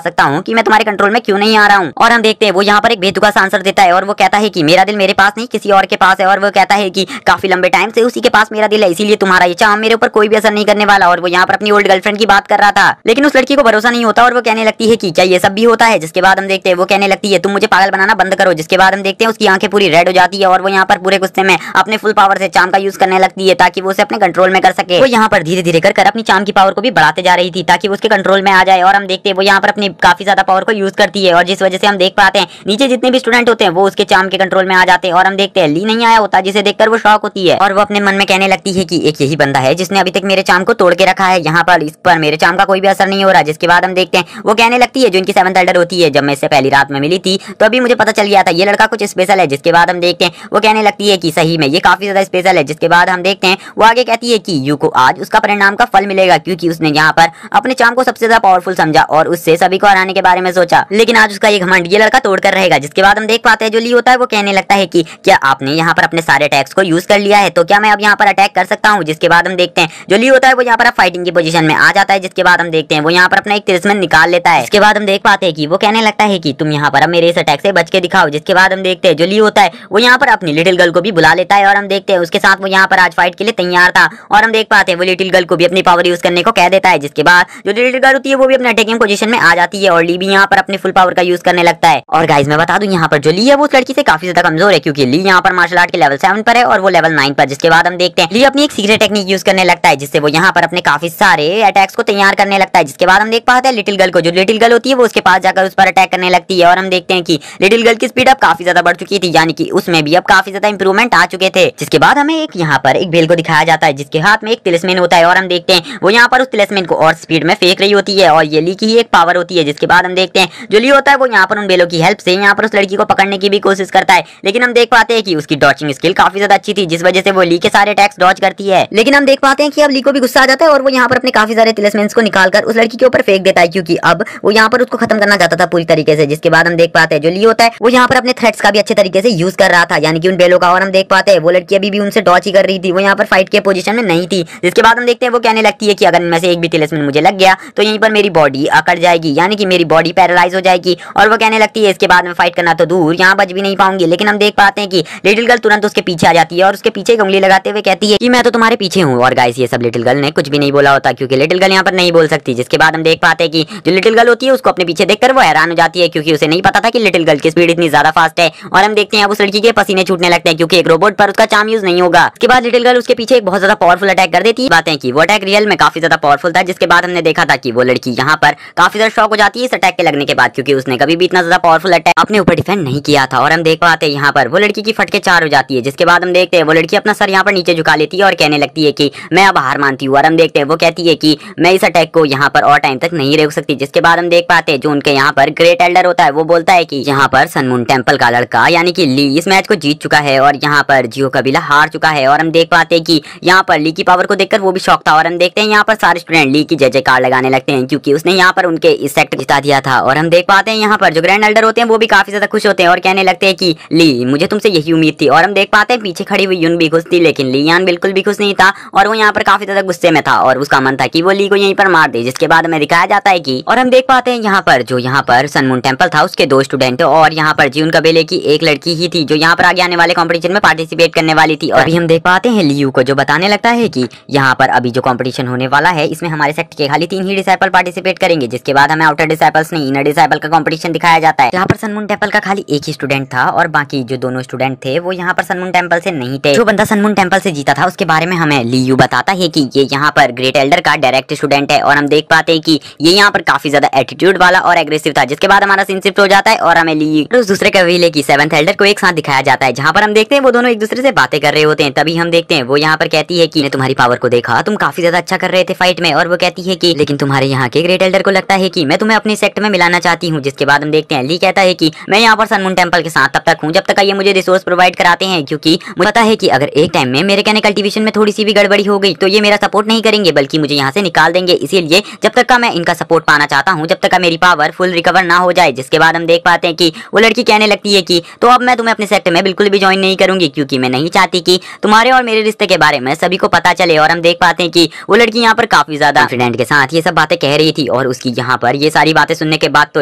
[SPEAKER 1] सकता हूँ कि मैं तुम्हारे कंट्रोल में क्यों नहीं आ रहा हूँ। और हम देखते हैं वो यहाँ पर एक बेतुका सा आंसर देता है और वो कहता है कि मेरा दिल मेरे पास नहीं किसी और के पास है। और वो कहता है कि काफी लंबे टाइम से उसी के पास मेरा दिल है, इसीलिए तुम्हारा ये चाम मेरे ऊपर कोई भी असर नहीं करने वाला। और वो यहाँ पर अपनी ओल्ड गर्लफ्रेंड की बात कर रहा था लेकिन उस लड़की को भरोसा नहीं होता और वो कहने लगती है कि क्या ये सब भी होता है। जिसके बाद हम देखते हैं वो कहने लगती है तुम मुझे पागल बनाना बंद करो। जिसके बाद हम देखते हैं उसकी आंखें पूरी रेड हो जाती है और वो यहाँ पर पूरे गुस्से में अपने फुल पावर से चाम का यूज करने लगती है ताकि वो उसे अपने कंट्रोल में कर सके। वो यहाँ पर धीरे धीरे कर अपनी चाम की पावर को भी बढ़ाते जा रही थी ताकि वो उसके कंट्रोल में आ जाए। और हम देखते हैं वो यहाँ पर अपनी काफी ज्यादा पावर को यूज करती है और जिस वजह से हम देख पाते हैं नीचे जितने भी स्टूडेंट होते हैं वो उसके चाम के कंट्रोल में आ जाते हैं। और हम देखते हैं ली नहीं आया होता जिसे देखकर वो शॉक होती है और वो अपने मन में कहने लगती है कि एक यही बंदा है जिसने अभी तक मेरे चाम को तोड़ के रखा है, यहाँ पर इस पर मेरे चाम का कोई भी असर नहीं हो रहा। जिसके बाद हम देखते हैं वो कहने लगती है जो इनकी 7th एल्डर होती है जब मैं इससे पहली रात में मिली थी तो अभी मुझे पता चल गया था ये लड़का कुछ स्पेशल है। जिसके बाद हम देखते हैं वो कहने लगती है कि सही में ये काफी ज्यादा स्पेशल है। जिसके बाद हम देखते हैं वो आगे कहती है कि यू को आज उसका परिणाम का फल मिलेगा क्योंकि उसने यहाँ पर अपने चाम को सबसे ज्यादा पावरफुल समझा और उससे सभी को हराने के बारे में सोचा, लेकिन आज उसका ये घमंड ये लड़का तोड़ कर रहेगा। जिसके बाद हम देख पाते हैं जो ली होता है वो कहने लगता है कि क्या आपने यहाँ पर अपने सारे अटैक्स को यूज कर लिया है तो क्या मैं अब यहाँ पर अटैक कर सकता हूँ। जिसके बाद हम देखते हैं जो ली होता है वो यहाँ पर फाइटिंग की पोजीशन में आ जाता है। जिसके बाद हम देखते हैं वो यहाँ पर अपना एक तिरस्मन निकाल लेता है। इसके बाद हम देख पाते हैं कि वो कहने लगता है कि तुम यहाँ पर अब मेरे इस अटैक से बच के दिखाओ। जिसके बाद हम देखते हैं जो ली होता है वो यहाँ पर अपनी लिटिल गर्ल को भी बुला लेता है और हम देखते हैं उसके साथ वो यहाँ पर आज फाइट के लिए तैयार था। और हम देख पाते हैं वो लिटिल गर्ल को भी अपनी पावर यूज करने को कह देता है। जिसके बाद जो लिटिल गर्ल होती है वो भी अपने अटैकिंग पोजीशन में आ जाती है और ली भी यहाँ पर अपनी फुल पावर का यूज करने लगता है। और गाइस मैं बता दूं यहाँ पर जो ली है वो उस लड़की से काफी ज्यादा कमजोर है क्योंकि ली यहाँ पर पर मार्शल आर्ट के लेवल 7 पर है और वो लेवल 9 पर। जिसके बाद हम देखते हैं ली अपनी एक सीक्रेट टेक्निक यूज करने लगता है जिससे वो यहाँ पर अपने काफी सारे अटैक्स को तैयार करने लगता है। जिसके बाद हम देख पाते हैं लिटिल गर्ल को, जो लिटिल गर्ल होती है वो उसके पास जाकर उस पर अटैक करने लगती है और हम देखते हैं कि लिटिल गर्ल की स्पीड अब काफी ज्यादा बढ़ चुकी थी, यानी कि उसमें भी अब काफी ज्यादा इंप्रूवमेंट आ चुके थे। जिसके बाद हमें एक यहाँ पर एक भेल को दिखाया जाता है जिसके हाथ में एक तिलिस्मेन होता है और हम देखते हैं वो यहाँ पर उस तिलिस्मेन को और स्पीड में फेंक रही होती है और ये ली की ही एक पावर होती है। जिसके बाद हम देखते हैं जो ली होता है वो यहाँ पर उन बेलों की हेल्प से यहाँ पर उस लड़की को पकड़ने की भी कोशिश करता है, लेकिन हम देख पाते हैं कि उसकी डॉचिंग स्किल काफी ज्यादा अच्छी थी जिस वजह से वो ली के सारे अटैक्स डॉच करती है। लेकिन हम देख पाते हैं कि अब ली को भी गुस्सा आ जाता है और वो यहाँ पर अपने काफी सारे तिलिस्मेन्स को निकालकर उस लड़की के ऊपर फेंक देता है, क्योंकि अब वो यहाँ पर उसको खत्म करना चाहता था पूरी तरीके से। जिसके बाद हम देख पाते हैं जो ली होता है वो यहाँ पर अपने थ्रेट्स का भी अच्छे तरीके से यूज कर रहा था, यानी कि उन बेलों का। और हम देख पाते हैं वो लड़की अभी भी उनसे डॉच ही कर रही थी, वो यहाँ पर फाइट के पोजीशन में नहीं थी। जिसके बाद हम देखते हैं वो कहने लगती है कि अगर इनमें से एक भी तिलिस्मेन मुझे लग गया तो यहीं पर मेरी बॉडी अकड़ जाएगी, यानी कि मेरी बॉडी पैरालाइज हो जाएगी। और वो कहने लगती है इसके बाद में फाइट करना तो दूर यहाँ बच भी नहीं पाऊंगी। लेकिन हम देख पाते हैं कि लिटिल गर्ल तुरंत उसके पीछे आ जाती है और उसके पीछे उंगली लगाते हुए कहती है कि मैं तो तुम्हारे पीछे हूँ। और गाइस ये सब लिटिल गर्ल ने कुछ भी नहीं बोला होता, क्योंकि लिटिल गर्ल यहाँ पर नहीं बोल सकती। जिसके बाद हम देख पाते हैं कि जो लिटिल गर्ल होती है उसको अपने पीछे देखकर वो हैरान हो जाती है, क्योंकि उसे नहीं पता था कि लिटिल गर्ल की स्पीड इतनी ज्यादा फास्ट है। और हम देखते हैं अब उस लड़की के पसीने छूटने लगते हैं, क्योंकि एक रोबोट पर उसका चार्म यूज नहीं होगा। इसके बाद लिटिल गर्ल उसके पीछे एक बहुत ज्यादा पावरफुल अटैक कर देती है। बात है कि वो अटैक रियल में काफी ज्यादा पावरफुल था। जिसके बाद हमने देखा था कि वो लड़की यहाँ पर काफी ज्यादा शॉक हो जाती है इस अटैक के लगने के बाद, क्योंकि उसने कभी भी इतना ज्यादा पावरफुल अटैक अपने ऊपर डिफेंड नहीं किया था। और हम देख पाते हैं यहाँ पर वो लड़की की फटके 4 हो जाती है। जिसके बाद हम देखते हैं वो लड़की अपना सर यहाँ पर नीचे झुका लेती है और कहने लगती है कि मैं अब हार मानती हूँ। और हम देखते हैं वो कहती है कि मैं इस अटैक को यहाँ पर और टाइम तक नहीं रोक सकती। जिसके बाद हम देख पाते हैं जो उनके यहाँ पर ग्रेट एल्डर होता है वो बोलता है कि यहाँ पर सन मून टेम्पल का लड़का यानी कि ली इस मैच को जीत चुका है और यहाँ पर जियो कबीला हार चुका है। और हम देख पाते हैं कि यहाँ पर ली की पावर को देखकर वो भी शॉक था। और हम देखते हैं यहाँ पर सारे स्टूडेंट ली की जय जयकार लगाने लगते हैं, क्योंकि उसने यहाँ पर उनके इस सेक्टर जिता दिया था। और हम देख पाते हैं यहाँ पर जो ग्रैंड एल्डर होते हैं वो भी काफी ज्यादा खुश होते हैं और कहने लगते हैं कि ली मुझे तुमसे यही उम्मीद थी। और हम देख पाते हैं पीछे खड़ी हुई यून भी खुश थी, लेकिन ली यान बिल्कुल भी खुश नहीं था और वो यहाँ पर काफी ज्यादा गुस्से में था और उसका मन था कि वो ली को यहीं पर मार दे। जिसके बाद हमें दिखाया जाता है कि और हम देख पाते हैं यहाँ पर जो यहाँ पर सन मून टेम्पल था उसके 2 स्टूडेंट और यहाँ पर जीवन कबीले की एक लड़की ही थी जो यहाँ पर आगे आने वाले कंपटीशन में पार्टिसिपेट करने वाली थी। और अभी हम देख पाते हैं लियू को जो बताने लगता है कि यहाँ पर अभी जो कंपटीशन होने वाला है इसमें हमारे सेक्टर के खाली 3 ही डिसाइपल पार्टिसिपेट करेंगे। जिसके बाद हमें आउटर डिसाइपल्स नहीं इनर डिसाइपल का कंपटीशन दिखाया जाता है। यहाँ पर सन मून टेम्पल का खाली एक ही स्टूडेंट था और बाकी जो दोनों स्टूडेंट थे वो यहाँ पर सन मून टेम्पल से नहीं थे। जो बंदा सन मून टेम्पल से जीता था उसके बारे में हमें लियू बताता है कि ये यहाँ पर ग्रेट एल्डर का डायरेक्ट स्टूडेंट है। और हम देख पाते हैं कि ये यहाँ पर काफी ज्यादा एटीट्यूड वाला और एग्रेसिव था। जिसके बाद हमारा सीन शिफ्ट हो जाता है और हमें ली उस दूसरे कबीले की 7th एल्डर को एक साथ दिखाया जाता है, जहाँ पर हम देखते हैं वो दोनों एक दूसरे से बातें कर रहे होते हैं। तभी हम देखते हैं वो यहाँ पर कहती है कि तुम्हारी पावर को देखा, तुम काफी ज्यादा अच्छा कर रहे थे फाइट में। और वो कहती है कि लेकिन तुम्हारे यहाँ के ग्रेट एल्डर को लगता है कि मैं तुम्हें अपने सेक्ट में मिलाना चाहती हूँ। जिसके बाद हम देखते हैं ली कहता है कि मैं यहाँ पर सन मून टेम्पल के साथ तब तक हूँ जब तक ये मुझे रिसोर्स प्रोवाइड कराते हैं, क्योंकि मुझे पता है कि अगर एक टाइम में मेरे कहने कल्टीवेशन में थोड़ी सी भी गड़बड़ी हो गई तो ये मेरा सपोर्ट नहीं करेंगे बल्कि मुझे यहाँ से निकाल देंगे। इसीलिए जब तक का मैं इनका सपोर्ट पाना चाहता हूँ जब तक का मेरी पावर फुल रिकवर ना हो जाए। जिसके बाद हम देख पाते हैं कि वो लड़की कहने लगती है कि तो अब मैं तुम्हें अपने सेक्टर में बिल्कुल भी ज्वाइन नहीं करूंगी, क्योंकि मैं नहीं चाहती कि तुम्हारे और मेरे रिश्ते के बारे में सभी को पता चले। और हम देख पाते हैं कि वो लड़की यहाँ पर काफी ज्यादा कॉन्फिडेंट के साथ ये सब बातें कह रही थी और उसकी यहाँ पर ये सारी बातें सुनने के बाद तो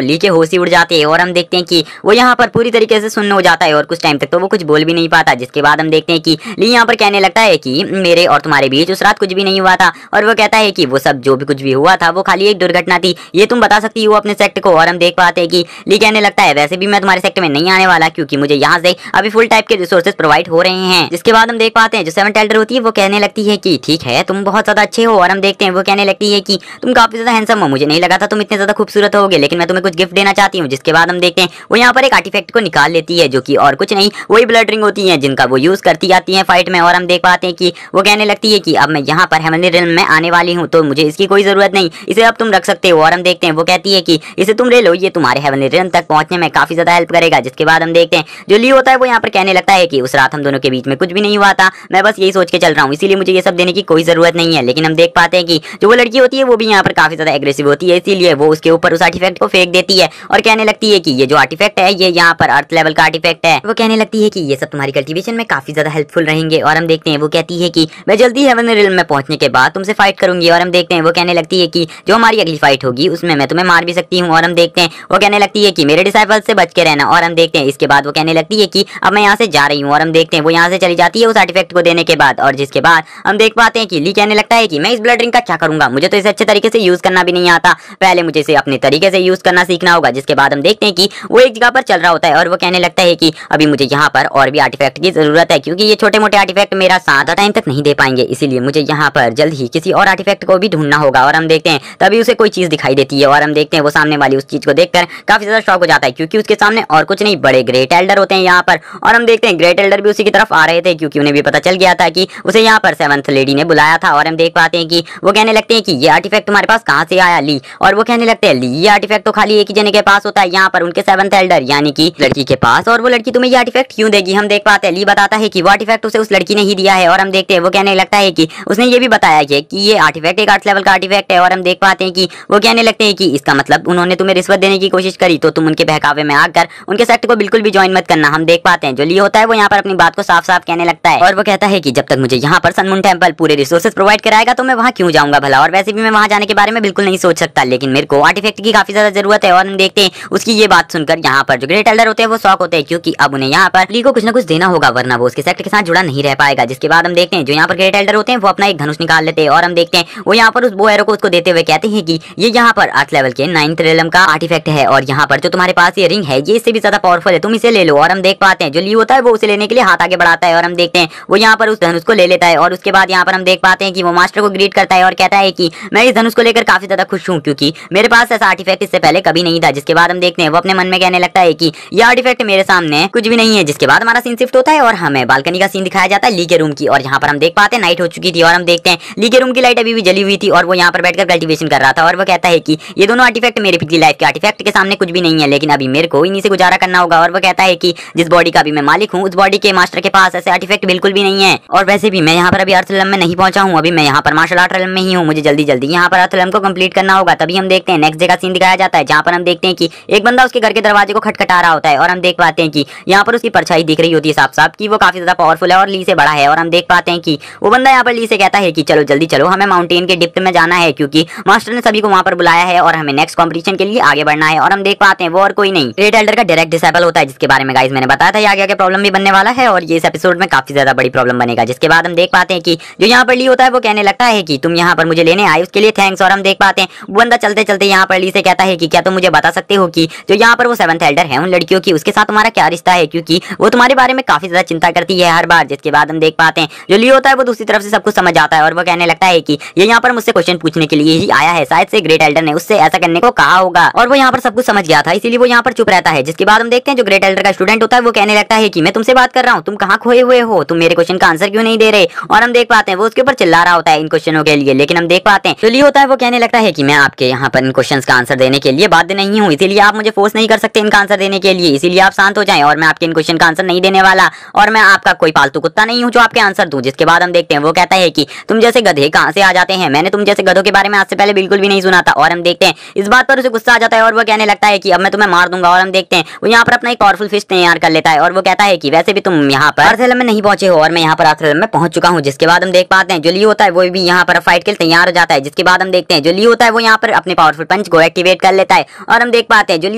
[SPEAKER 1] ली के होश ही उड़ जाते हैं। और हम देखते हैं कि वो यहाँ पर पूरी तरीके से सुनने हो जाता है और कुछ टाइम तक तो वो कुछ बोल भी नहीं पाता। जिसके बाद हम देखते हैं कि ली यहाँ पर कहने लगता है कि मेरे और तुम्हारे बीच उस रात कुछ भी नहीं हुआ था। और वो कहता है कि वो सब जो भी कुछ भी हुआ था वो खाली एक दुर्घटना थी, ये तुम बता सकती हो अपने सेक्टर को। और हम देख पाते हैं कि ली कहने लगता है वैसे भी मैं तुम्हारे सेक्टर में नहीं आने वाला, क्योंकि मुझे यहाँ से अभी फुल टाइप के रिसोर्सेज प्रोवाइड हो रहे हैं। जिसके बाद हम देख पाते हैं जो 7th एल्डर होती है वो कहने लगती है कि ठीक है तुम बहुत ज्यादा अच्छे हो। और हम देखते हैं वो कहने लगती है कि तुम काफी ज्यादा हैंडसम हो, मुझे नहीं लगा था तुम इतने ज्यादा खूबसूरत होगे, लेकिन मैं तुम्हें कुछ गिफ्ट देना चाहती हूँ। जिसके बाद हम देखते हैं वो यहाँ पर एक आर्टिफैक्ट को निकाल लेती है जो कि और कुछ नहीं वही ब्लड रिंग होती है जिनका वो यूज करती आती है फाइट में। और हम देख पाते हैं कि वो कहने लगती है कि अब मैं यहाँ पर हेवनली रिल्म में आने वाली हूँ तो मुझे इसकी कोई जरूरत नहीं, इसे अब तुम रख सकते हो। और हम देखते हैं वो कहती है कि इसे तुम ले लो, ये तुम्हारे हेवनली रिल्म तक पहुंचने में काफी ज्यादा हेल्प करेगा। जिसके बाद हम देखते हैं जो ली होता है वो यहाँ पर कहने लगता है कि उस रात हम दोनों के बीच में कुछ भी नहीं हुआ था, मैं बस यही सोच के चल रहा हूँ, इसीलिए मुझे ये सब देने की कोई जरूरत नहीं है। लेकिन हम देख पाते हैं कि जो वो लड़की होती है वो भी यहाँ पर काफी ज्यादा एग्रेसिव होती है, इसीलिए वो उसके ऊपर उस आर्टिफैक्ट को फेंक देती है और कहने लगती है कि ये जो आर्टिफैक्ट है ये यहाँ पर अर्थ लेवल का आर्टिफैक्ट है। वो कहने लगती है कि ये सब तुम्हारी कल्टीवेशन में काफी ज्यादा हेल्पफुल रहेंगे। और हम देखते हैं वो कहती है कि मैं जल्दी हेवनली रिल्म में पहुंचने के बाद तुमसे फाइट करूंगी। और हम देखते हैं वो कहने लगती है कि जो हमारी अगली फाइट होगी उसमें मैं तुम्हें मार भी सकती हूँ। और हम देखते हैं वो कहने लगती है कि मेरे डिसाइपल से बच के रहना। और हम देखते हैं इसके बाद वो कहने लगती है कि अब मैं यहाँ से जा रही हूँ। और हम देखते हैं वो यहाँ से चली जाती है उस आर्टिफैक्ट को देने के बाद। और जिसके बाद हम देख पाते हैं कि ली कहने लगता है कि मैं इस ब्लड रिंग का क्या करूंगा, मुझे तो इसे अच्छे तरीके से यूज करना भी नहीं आता, पहले मुझे इसे अपने तरीके से यूज करना सीखना होगा। जिसके बाद हम देखते हैं कि वो एक जगह पर चल रहा होता है और वो कहने लगता है कि अभी मुझे यहाँ पर और भी आर्टिफैक्ट की जरूरत है, क्योंकि ये छोटे मोटे आर्टिफैक्ट मेरा साथ टाइम तक नहीं दे पाएंगे। इसीलिए मुझे यहाँ पर जल्द ही किसी और आर्टिफैक्ट को भी ढूंढना होगा। और हम देखते हैं तभी उसे कोई चीज दिखाई देती है और हम देखते हैं वो सामने वाली उस चीज को देखकर काफी ज्यादा शॉक हो जाता है, क्योंकि उसके सामने और कुछ नहीं बड़े ग्रेट एल्डर होते हैं यहाँ पर। और हम देखते हैं ग्रेट एल्डर भी उसी की तरफ आ रहे थे, क्योंकि उन्हें भी पता चल गया था कि उसे यहाँ पर 7th लेडी ने बुलाया था। और हम देख पाते हैं कि वो कहने लगते हैं कि ये आर्टिफैक्ट तुम्हारे पास कहाँ से आया ली। और वो कहने लगते हैं ली ये आर्टिफैक्ट तो खाली एक ही जने के पास होता है, यहाँ पर उनके 7th एल्डर यानी कि लड़की के पास, और वो लड़की तुम्हें ये आर्टिफैक्ट क्यों देगी। हम देख पाते हैं ली बताता है कि वो आर्टिफैक्ट उसे उस लड़की ने ही दिया है। और हम देखते हैं वो कहने लगता है कि उसने ये भी बताया है कि ये आर्टिफैक्ट एक 8th लेवल का आर्टिफैक्ट है। और हम देख पाते हैं कि वो कहने लगते हैं कि इसका मतलब उन्होंने तुम्हें रिश्वत देने की कोशिश करी, तो तुम उनके बहकावे में आकर उनके सेक्ट को बिल्कुल भी ज्वाइन मत करना। हम देख पाते हैं जो ली होता है वो यहाँ पर अपनी बात को साफ साफ कहने लगता है, और वो कहता है कि जब तक मुझे यहाँ पर सनमून टेंपल पूरे रिसोर्सेज प्रोवाइड कराएगा तो मैं वहाँ क्यों जाऊंगा भला। और वैसे भी मैं वहाँ जाने के बारे में बिल्कुल नहीं सोच सकता, लेकिन मेरे को आर्टिफैक्ट की काफी ज्यादा जरूरत है। और हम देखते हैं उसकी ये बात सुनकर यहाँ पर जो ग्रेट एल्डर होते हैं वो शॉक होते हैं, क्योंकि अब उन्हें यहाँ पर ली को कुछ ना कुछ देना होगा, वरना वो उसके सेक्ट के साथ जुड़ा नहीं रह पाएगा। जिसके बाद हम देखते हैं जो यहाँ पर ग्रेट एल्डर होते हैं वो अपना एक धनुष निकाल लेते हैं। और हम देखते हैं वो यहाँ पर उस बो एरो को उसको देते हुए कहते हैं कि ये यहाँ पर 8th लेवल के 9th रेलम का आर्टिफैक्ट है, और यहाँ पर जो तुम्हारे पास ये रिंग है ये इससे भी ज्यादा पावरफुल है, तुम इसे ले लो। और हम देख पाते हैं जो ली होता है वो उसे लेने के लिए हाथ आगे बढ़ाता है, और हम देखते हैं वो यहाँ पर उस धनुष को ले लेता है। और उसके बाद यहाँ पर हम देख पाते हैं कि वो मास्टर को ग्रीट करता है और कहता है कि मैं इस धनुष को लेकर काफी ज्यादा खुश हूँ, क्योंकि मेरे पास ऐसा आर्टिफैक्ट इससे पहले कभी नहीं था। जिसके बाद हम देखते हैं वो अपने मन में कहने लगता है कि ये आर्टिफैक्ट मेरे सामने कुछ भी नहीं है। जिसके बाद हमारा सीन शिफ्ट होता है और हमें बालकनी का सीन दिखाया जाता है ली के रूम की, और यहाँ पर हम देख पाते हैं नाइट हो चुकी थी। और हम देखते हैं ली के रूम की लाइट अभी भी जली हुई थी और वो यहाँ पर बैठकर कल्टीवेशन कर रहा था। और वो कहता है कि ये दोनों आर्टिफैक्ट मेरे पिछली लाइफ के आर्टिफैक्ट के सामने कुछ भी नहीं है, लेकिन अभी मेरे को इन्हीं से गुजारा करना होगा। और वो कहता है कि जिस बॉडी का भी मैं मालिक हूँ उस बॉडी के मास्टर के पास ऐसे आर्टिफैक्ट बिल्कुल भी नहीं है। और वैसे भी मैं यहाँ पर अभी अर्थ रेलम में नहीं पहुंचा हूँ, अभी मैं यहाँ पर मार्शल आर्ट रेलम में ही हूँ, मुझे जल्दी जल्दी यहाँ पर अर्थ रेलम को कंप्लीट करना होगा। तभी हम देखते हैं नेक्स्ट डे का सीन दिखाया जाता है, जहाँ पर हम देखते हैं कि एक बंदा उसके घर के दरवाजे को खटखटा रहा होता है। और हम देख पाते हैं कि यहाँ पर उसकी परछाई दिख रही होती है साफ साफ कि वो काफी ज्यादा पावरफुल है और ली से बड़ा है। और हम देख पाते हैं कि वो बंदा यहाँ पर ली से कहता है कि चलो जल्दी चलो, हमें माउंटेन के डिप्थ में जाना है, क्योंकि मास्टर ने सभी को वहाँ पर बुलाया है और हमें नेक्स्ट कॉम्पिटिशन के लिए आगे बढ़ना है। और हम देख पाते हैं वो और कोई नहीं ग्रेट एल्डर का डायरेक्ट डिसेबल होता है, जिसके बारे में गाइस मैंने बताया था ये आगे प्रॉब्लम भी बनने वाला है, और ये इस एपिसोड में काफी ज्यादा बड़ी प्रॉब्लम बनेगा। जिसके बाद हम देख पाते हैं कि जो यहाँ पर ली होता है वो कहने लगता है कि तुम यहाँ पर मुझे लेने आए उसके लिए थैंक्स। और हम देख पाते हैं वो बंदा चलते चलते यहाँ पर ली से कहता है कि क्या तुम मुझे बता सकते हो कि जो यहाँ पर वो 7th एल्डर है उन लड़कियों की, उसके साथ तुम्हारा क्या रिश्ता है, क्योंकि वो तुम्हारे बारे में काफी ज्यादा चिंता करती है हर बार। जिसके बाद हम देख पाते हैं जो ली होता है वो दूसरी तरफ से सब कुछ समझ जाता है और वो कहने लगता है कि ये यहाँ पर मुझसे क्वेश्चन पूछने के लिए ही आया है, शायद से ग्रेट एल्डर ने उससे ऐसा करने को कहा होगा। और वो यहाँ पर सब कुछ समझ गया था, इसीलिए वो यहाँ पर चुप रहता है। जिसके बाद हम देखते हैं जो ग्रेट एल्डर का स्टूडेंट होता है वो कहने लगता है कि मैं तुमसे बात कर रहा हूँ, तुम कहाँ खोए हुए हो, तुम मेरे क्वेश्चन का आंसर क्यों नहीं दे रहे। और हम देख पाते हैं वो उसके ऊपर चिल्ला रहा होता है इन क्वेश्चनों के लिए। लेकिन हम देख पाते हैं जो ली होता है वो कहने लगता है कि मैं आपके यहाँ पर इन क्वेश्चंस का आंसर देने के लिए बाध्य नहीं हूँ, इसीलिए आप मुझे फोर्स नहीं कर सकते इनका आंसर देने के लिए, इसीलिए आप शांत हो जाएं और मैं आपके इन क्वेश्चन का आंसर नहीं देने वाला, और मैं आपका कोई पालतू कुत्ता नहीं हूँ जो आपके आंसर दूं। जिसके बाद हम देखते हैं वो कहता है कि तुम जैसे गधे कहाँ से आ जाते हैं, मैंने तुम जैसे गधों के बारे में आज से पहले बिल्कुल भी नहीं सुना था। और हम देखते हैं इस बात पर उसे गुस्सा आ जाता है और वो कहने लगता है कि अब मैं तुम्हें मार दूंगा। और हम देखते हैं वो यहाँ पर अपना एक पावरफुल फिस्ट तैयार कर लेता है और वो कहता है कि वैसे भी तुम यहाँ पर अर्थ रेलम में नहीं पहुंचे हो और मैं यहाँ पर अर्थ रेलम में पहुंच चुका हूँ। जिसके बाद हम देख पाते हैं जो ली होता है वो भी यहाँ पर फाइट के लिए तैयार हो जाता है। जिसके बाद हम देखते हैं जो ली होता है वो यहाँ पर अपने पावरफुल पंच को एक्टिवेट कर लेता है और हम देख पाते हैं जो ली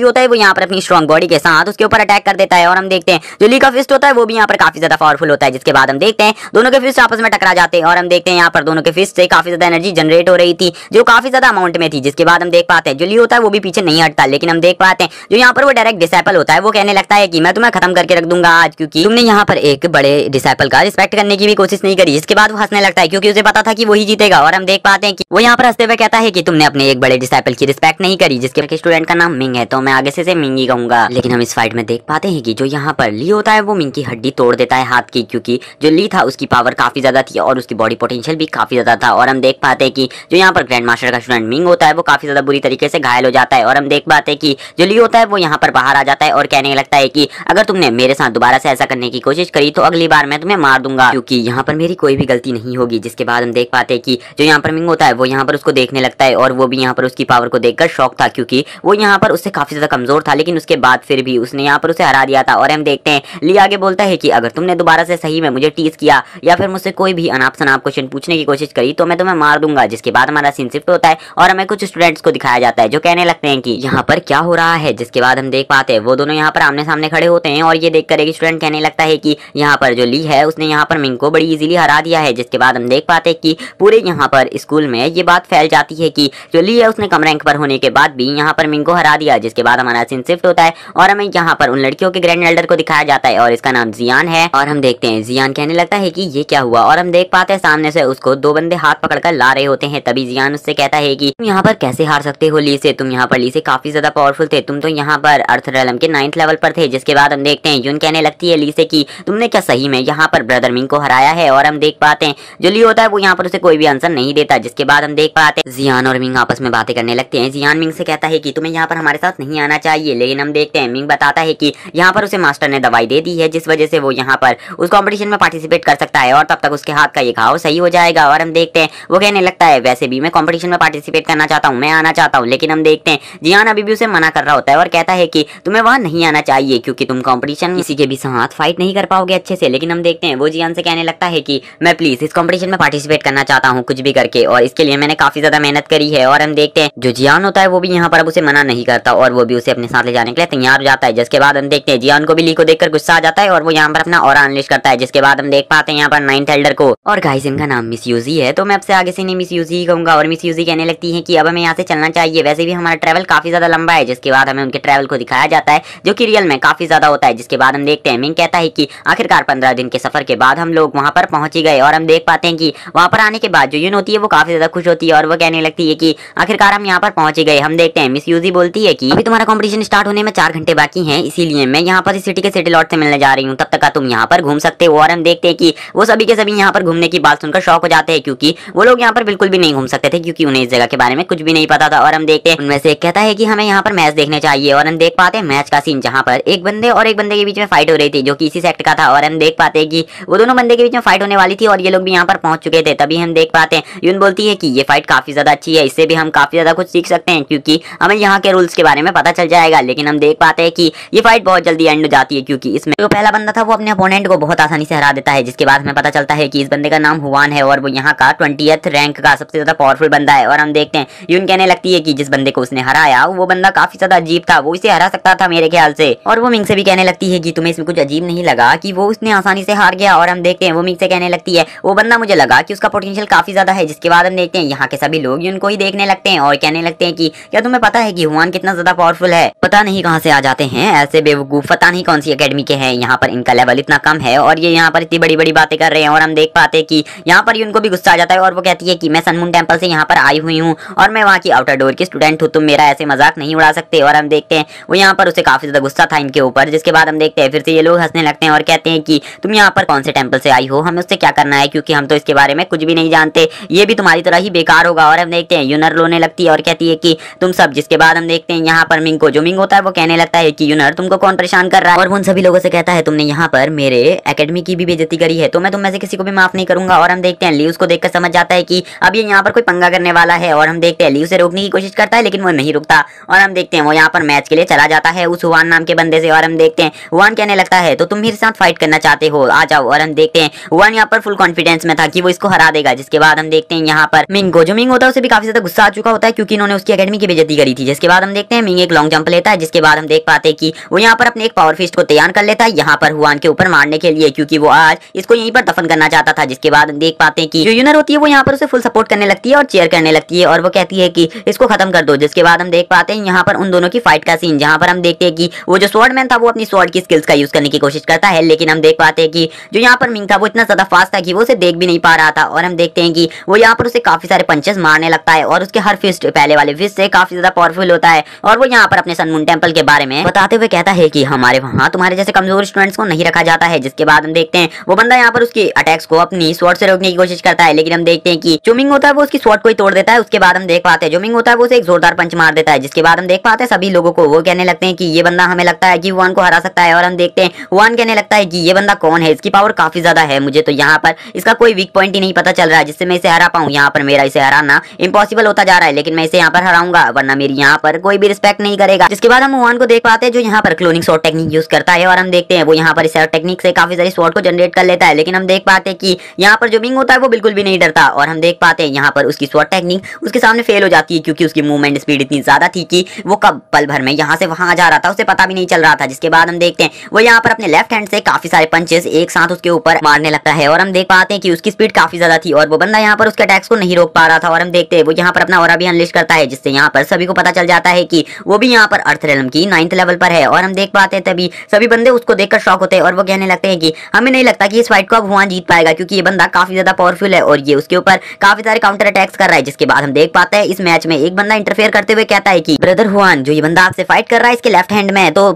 [SPEAKER 1] होता है वो यहाँ पर अपनी स्ट्रॉन्ग बॉडी के साथ उसके ऊपर अटैक कर देता है। और हम देखते हैं जो ली का फिस्ट होता है वो भी यहाँ पर काफी ज्यादा पावरफुल होता है। जिसके बाद हम देखते हैं दोनों के फिस्ट आपस में टकरा जाते हैं और हम देखते हैं यहाँ पर दोनों के फिस्ट से काफी ज्यादा एनर्जी जनरेट हो रही थी जो काफी ज्यादा अमाउंट में थी। जिसके बाद हम देख पाते हैं जो ली होता है वो भी पीछे नहीं हटता, लेकिन हम देख पाते हैं जो यहाँ पर वो डायरेक्ट डिसेपल होता है वो कहने लगता है कि मैं तुम्हें खत्म करके रख दूंगा आज, क्योंकि तुमने यहाँ पर एक बड़े डिसेपल का रिस्पेक्ट करने की भी कोशिश नहीं करी। जिसके बाद वो हंसने लगता है क्योंकि उसे पता था कि वही जीतेगा। और हम देख पाते हैं कि वो यहाँ पर हंसते हुए कहता है कि तुमने अपने एक बड़े डिसेपल की रिस्पेक्ट नहीं करी, जिसके स्टूडेंट का नाम मिंग है, तो मैं आगे से मिंग ही कहूंगा। लेकिन हम इस फाइट में देख पाते हैं कि जो यहाँ पर ली होता है वो मिंग की हड्डी तोड़ देता है हाथ की, क्योंकि जो ली था उसकी पावर काफी ज्यादा थी और उसकी बॉडी पोटेंशियल भी काफी ज्यादा था। और हम देख पाते हैं कि जो यहाँ पर ग्रैंड मास्टर का स्टूडेंट मिंग होता है वो काफी ज्यादा बुरी तरीके से घायल हो जाता है। और हम देख पाते हैं कि जो ली होता है वो यहाँ पर बाहर आ जाता है और कहने लगता है कि अगर तुमने मेरे साथ दोबारा से ऐसा करने की कोशिश करी तो अगली बार मैं तुम्हें मार दूंगा, क्योंकि यहाँ पर मेरी कोई भी गलती नहीं होगी। जिसके बाद हम देख पाते हैं कि जो यहाँ पर मिंग होता है वो यहाँ पर उसको देखने लगता है और वो भी यहाँ पर उसकी पावर को देखकर शॉक था, क्योंकि वो यहाँ पर उससे काफी ज्यादा कमजोर था, लेकिन उसके बाद फिर भी उसने यहाँ पर उसे हरा दिया था। और हम देखते हैं ली आगे बोलता है कि अगर तुमने दोबारा से सही में मुझे टीज किया या फिर मुझसे कोई भी अनाप शनाप क्वेश्चन पूछने की कोशिश करी तो मैं तुम्हें मार दूंगा। जिसके बाद हमारा सीन शिफ्ट होता है और हमें कुछ स्टूडेंट्स को दिखाया जाता है जो कहने लगते हैं कि यहाँ पर क्या हो रहा है। जिसके बाद हम देख पाते हैं वो दोनों यहाँ पर आमने सामने खड़े होते हैं और ये देखकर एक स्टूडेंट कहने लगता है कि यहाँ पर जो ली है उसने यहाँ पर मिंग को बड़ी इजीली हरा दिया है। जिसके बाद हम देख पाते हैं कि पूरे यहाँ पर स्कूल में ये बात फैल जाती है कि जो ली है उसने कम रैंक पर होने के बाद भी यहाँ पर मिंग को हरा दिया। जिसके बाद हमारा सीन शिफ्ट होता है और हमें यहाँ पर उन लड़कियों के ग्रैंड एल्डर को दिखाया जाता है है और इसका नाम जियान है। और हम देखते हैं जियान कहने लगता है कि ये क्या हुआ, और हम देख पाते हैं सामने से उसको दो बंदे हाथ पकड़कर ला रहे होते हैं। तभी जियान उससे कहता है कि तुम यहाँ पर कैसे हार सकते हो ली से, तुम यहाँ पर ली से काफी ज्यादा पावरफुल थे, तुम तो यहाँ पर अर्थ रेलम के 9th लेवल पर थे। जिसके बाद हम देखते हैं यून कहने लगती है ली से कि तुमने क्या सही में यहाँ पर ब्रदर मिंग को हराया है। और हम देख पाते हैं जो ली होता है वो यहाँ पर उसे कोई भी आंसर नहीं देता। जिसके बाद हम देख पाते हैं जियान और मिंग आपस में बातें करने लगते हैं। जियान मिंग से कहता है कि तुम्हें यहाँ पर हमारे साथ नहीं आना चाहिए, लेकिन हम देखते हैं मिंग बताता है कि यहाँ पर उसे मास्टर ने दवाई दे दी है जिस वजह से वो यहाँ पर उस कंपटीशन में पार्टिसिपेट कर सकता है और तब तक उसके हाथ का ये घाव सही हो जाएगा। और हम देखते हैं वो कहने लगता है वैसे भी मैं कंपटीशन में पार्टिसिपेट करना चाहता हूँ, मैं आना चाहता हूँ, लेकिन हम देखते हैं जियान अभी भी उसे मना कर रहा होता है और कहता है कि तुम्हें वहां नहीं आना चाहिए क्योंकि तुम कंपटीशन किसी के भी साथ फाइट नहीं कर पाओगे अच्छे से। लेकिन हम देखते हैं वो जियान से कहने लगता है कि मैं प्लीज इस कंपटीशन में पार्टिसिपेट करना चाहता हूँ कुछ भी करके, और इसके लिए मैंने काफी ज्यादा मेहनत करी है। और हम देखते हैं जो जियान होता है वो भी यहाँ पर अब उसे मना नहीं करता और वो भी उसे अपने साथ ले जाने के लिए तैयार हो जाता है। जिसके बाद हम देखते हैं जियान को भी ली को देखकर गुस्सा आ जाता है और वो यहाँ पर अपना ऑरा अनलिश करता है। जिसके बाद हम देख पाते हैं यहाँ पर 9th एल्डर को, और गाइस इनका नाम मिस यूजी है तो मैं अब से आगे से नहीं मिस यूजी ही कहूंगा। और मिस यूजी कहने लगती है कि अब हमें यहाँ से चलना चाहिए, वैसे भी हमारा ट्रैवल काफी ज्यादा लंबा है। जिसके बाद हमें उनके ट्रैवल को दिखाया जाता है जो कि रियल में काफी ज्यादा होता है। जिसके बाद हम देखते हैं मिंग कहता है कि आखिरकार 15 दिन के सफर के बाद हम लोग वहां पर पहुंच ही गए। और हम देख पाते हैं कि वहां पर आने के बाद जो यून होती है वो काफी ज्यादा खुश होती है और वो कहने लगती है कि आखिरकार हम यहाँ पर पहुंच ही गए। हम देखते हैं मिस यूजी बोलती है कि अभी तुम्हारा कंपटीशन स्टार्ट होने में 4 घंटे बाकी हैं, इसीलिए मैं यहाँ पर इस सिटी के सिटी लॉर्ड से मिलने जा रही हूँ, तब तक तुम यहाँ पर घूम सकते हो। और हम देखते हैं कि वो सभी के सभी यहाँ पर घूमने की बात सुनकर शौक हो जाते हैं क्योंकि वो लोग यहाँ पर बिल्कुल भी नहीं घूम सकते थे क्योंकि उन्हें इस जगह के बारे में कुछ भी नहीं पता था। और हम देखते हैं उनमें से एक कहता है कि हमें यहाँ पर मैच देखने चाहिए। और हम देख पाते हैं मैच का सीन जहाँ पर एक बंदे और एक बंदे के बीच में फाइट हो रही थी जो कि इसी सेक्टर का था। और हम देख पाते हैं कि वो दोनों बंदे के बीच में फाइट होने वाली थी और ये लोग भी यहाँ पर पहुंच चुके थे। तभी हम देख पाते हैं यून बोलती है कि ये फाइट काफी ज्यादा अच्छी है, इससे भी हम काफी ज्यादा कुछ सीख सकते हैं क्योंकि हमें यहाँ के रूल्स के बारे में पता चल जाएगा। लेकिन हम देख पाते हैं कि ये फाइट बहुत जल्दी एंड हो जाती है क्योंकि इसमें जो पहला बंदा था वो अपने अपोनेंट को बहुत आसानी से हरा देता है। जिसके बाद हमें पता चलता है कि इस बंदे का नाम हुआन है और वो यहाँ का 20th रैंक का सबसे ज्यादा पावरफुल बंदा है। और हम देखते हैं यून कहने लगती है कि जिस बंदे को उसने हराया वो बंदा काफी ज्यादा अजीब था, वो इसे हरा सकता था मेरे ख्याल से। और वो मिंग से भी कहने लगती है कि तुम्हें इसमें कुछ अजीब नहीं लगा कि वो उसने आसानी से हार गया। और हम देखते हैं वो मिंग से कहने लगती है वो बंदा मुझे लगा कि उसका पोटेंशियल काफी ज्यादा है। जिसके बाद हम देखते हैं यहाँ के सभी लोग यून को ही देखने लगते हैं और कहने लगते हैं कि क्या तुम्हें पता है कि हुआन कितना ज्यादा पावरफुल है, पता नहीं कहाँ से आ जाते हैं ऐसे बेवकूफ, पता नहीं कौन सी एकेडमी के हैं, यहाँ पर इनका लेवल इतना कम है और ये यहाँ पर इतनी बड़ी बड़ी बातें कर रहे हैं। और हम देख पाते हैं कि यहाँ पर उनको भी गुस्सा आ जाता है और वो कहती है कि मैं सनमून टेम्पल से यहाँ पर आई हुई हूँ और मैं वहाँ की आउटर डोर की स्टूडेंट हूँ, तुम मेरा ऐसे मजाक नहीं उड़ा सकते। और हम देखते हैं वो यहाँ पर उसे काफी ज्यादा गुस्सा था इनके ऊपर। जिसके बाद हम देखते हैं फिर से ये लोग हंसने लगते हैं और कहते हैं कि तुम यहाँ पर कौन से टेम्पल से आई हो, हमें उससे क्या करना है क्योंकि हम तो इसके बारे में कुछ भी नहीं जानते, ये भी तुम्हारी तरह ही बेकार होगा। और हम देखते हैं यूनर रोने लगती है और कहती है कि तुम सब। जिसके बाद हम देखते हैं यहाँ पर मिंग को, जो मिंग होता है वो कहने लगता है कि यूनर तुमको कौन परेशान कर रहा है, और वो उन सभी लोगों से कहता है तुमने यहाँ पर मेरे एकेडमी की भी बेइज्जती करी है तो मैं तुम में से किसी को भी माफ नहीं करूंगा। और हम देखते हैं ली उसको देखकर समझ जाता है कि अब ये यहाँ पर कोई पंगा करने वाला है। और हम देखते हैं ली उसे रोकने की कोशिश करता है लेकिन वो नहीं रुकता। और हम देखते हैं वो यहाँ पर मैच के लिए चला जाता है उस हुआन नाम के बंदे से। और हम देखते हैं हुआन कहने लगता है तो तुम मेरे साथ फाइट करना चाहते हो, आ जाओ। और हम देखते हैं हुआन यहाँ पर फुल कॉन्फिडेंस में था कि वो इसको हरा देगा। जिसके बाद हम देखते हैं यहाँ पर मिंग को, जो मिंग होता है उसे भी काफी ज्यादा गुस्सा आ चुका होता है क्योंकि इन्होंने उसकी एकेडमी की बेइज्जती करी थी। जिसके बाद हम देखते हैं मिंग एक लॉन्ग जंप लेता है। जिसके बाद हम देख पाते हैं कि वो यहाँ पर अपने एक पावर फिस्ट को तैयार कर लेता है यहाँ पर हुआन के ऊपर मारने के लिए क्योंकि वो आज इसको यहीं पर दफन करना चाहता था। जिसके बाद हम देख पाते हैं कि जो यूनर होती है वो यहाँ पर उसे फुल सपोर्ट करने लगती है और चेयर करने लगती है और वो कहती है कि इसको खत्म कर दो। जिसके बाद हम देख पाते हैं यहाँ पर उन दोनों की फाइट का सीन जहाँ पर हम देखते हैं कि वो जो स्वॉर्डमैन था वो अपनी स्वॉर्ड की स्किल्स का यूज करने की कोशिश करता है, लेकिन हम देख पाते हैं कि जो यहाँ पर मिंग था वो इतना ज्यादा फास्ट था कि वो उसे देख भी नहीं पा रहा था। और हम देखते हैं कि वो यहाँ पर उसे काफी सारे पंचेस मारने लगता है और उसके हर फिस्ट पहले वाले फिस्ट से काफी ज्यादा पावरफुल होता है। और वो यहाँ पर अपने सनमून टेम्पल के बारे में बताते हुए कहता है कि हमारे वहाँ तुम्हारे जैसे कमजोर स्टूडेंट्स को नहीं रखा जाता है। जिसके बाद हम देखते हैं वो बंदा यहाँ पर उसके अटैक्स को अपनी स्वॉर्ड से रोकने की कोशिश करता है, लेकिन हम देखते हैं कि जो मिंग होता है वो उसकी स्वॉर्ड को ही तोड़ देता है। उसके बाद हम देख पाते हैं जो मिंग होता है वो उसे एक जोरदार पंच मार देता है। जिसके बाद हम देख पाते हैं सभी लोगों को वो कहने लगते हैं कि ये बंदा हमें लगता है कि हुआन को हरा सकता है। और हम देखते हैं हुआन कहने लगता है कि ये बंदा कौन है, इसकी पावर काफी ज्यादा है, मुझे तो यहाँ पर इसका कोई वीक पॉइंट ही नहीं पता चल रहा है जिससे मैं इसे हरा पाऊँ। यहाँ पर मेरा इसे हराना इम्पॉसिबल होता जा रहा है, लेकिन मैं इसे यहाँ पर हराऊंगा वरना मेरी यहाँ पर कोई भी रिस्पेक्ट नहीं करेगा। जिसके बाद हम हुआन को देख पाते हैं जो यहाँ पर क्लोनिंग स्वॉर्ड टेक्निक यूज करता है और हम देखते हैं वो यहाँ पर इस टेक्निक से काफी सारी स्वॉर्ड को जनरेट कर लेता है। लेकिन हम देख पाते हैं कि यहाँ पर जो मिंग होता है वो बिल्कुल भी नहीं डरता। और हम देख पाते हैं यहाँ पर उसकी स्वॉर्ड टेक्निक उसके सामने फेल हो जाती है क्योंकि उसकी मूवमेंट स्पीड इतनी ज्यादा थी कि वो कब पल भर में यहाँ से वहां जा रहा था उसे पता भी नहीं चल रहा था। जिसके बाद हम देखते हैं वो यहाँ पर अपने लेफ्ट हैंड से काफी सारे पंचेस एक साथ उसके ऊपर मारने लगता है और हम देख पाते हैं कि उसकी स्पीड काफी ज्यादा थी और वो बंदा यहाँ पर उसके अटैक्स को नहीं रोक पा रहा था। और हम देखते हैं वो यहाँ पर अपना ऑरा भी अनलिश करता है जिससे यहाँ पर सभी को पता चल जाता है कि वो भी यहाँ पर अर्थ रेलम की 9th लेवल पर है। और हम देख पाते हैं तभी सभी बंदे उसको देखकर शॉक होते हैं और वो कहने लगते हैं कि हमें नहीं लगता कि इस फाइट को अब हुआन जीत पाएगा, क्योंकि ये बंदा काफी ज्यादा पावरफुल है और ये उसके ऊपर काफी सारे काउंटर अटैक्स कर रहा है। जिसके बाद हम देख पाते हैं इस मैच में एक बंदा इंटरफेयर करते हुए कहता है कि ब्रदर हुआन, जो ये बंदा आपसे फाइट कर रहा है इसके लेफ्ट हैंड में है, तो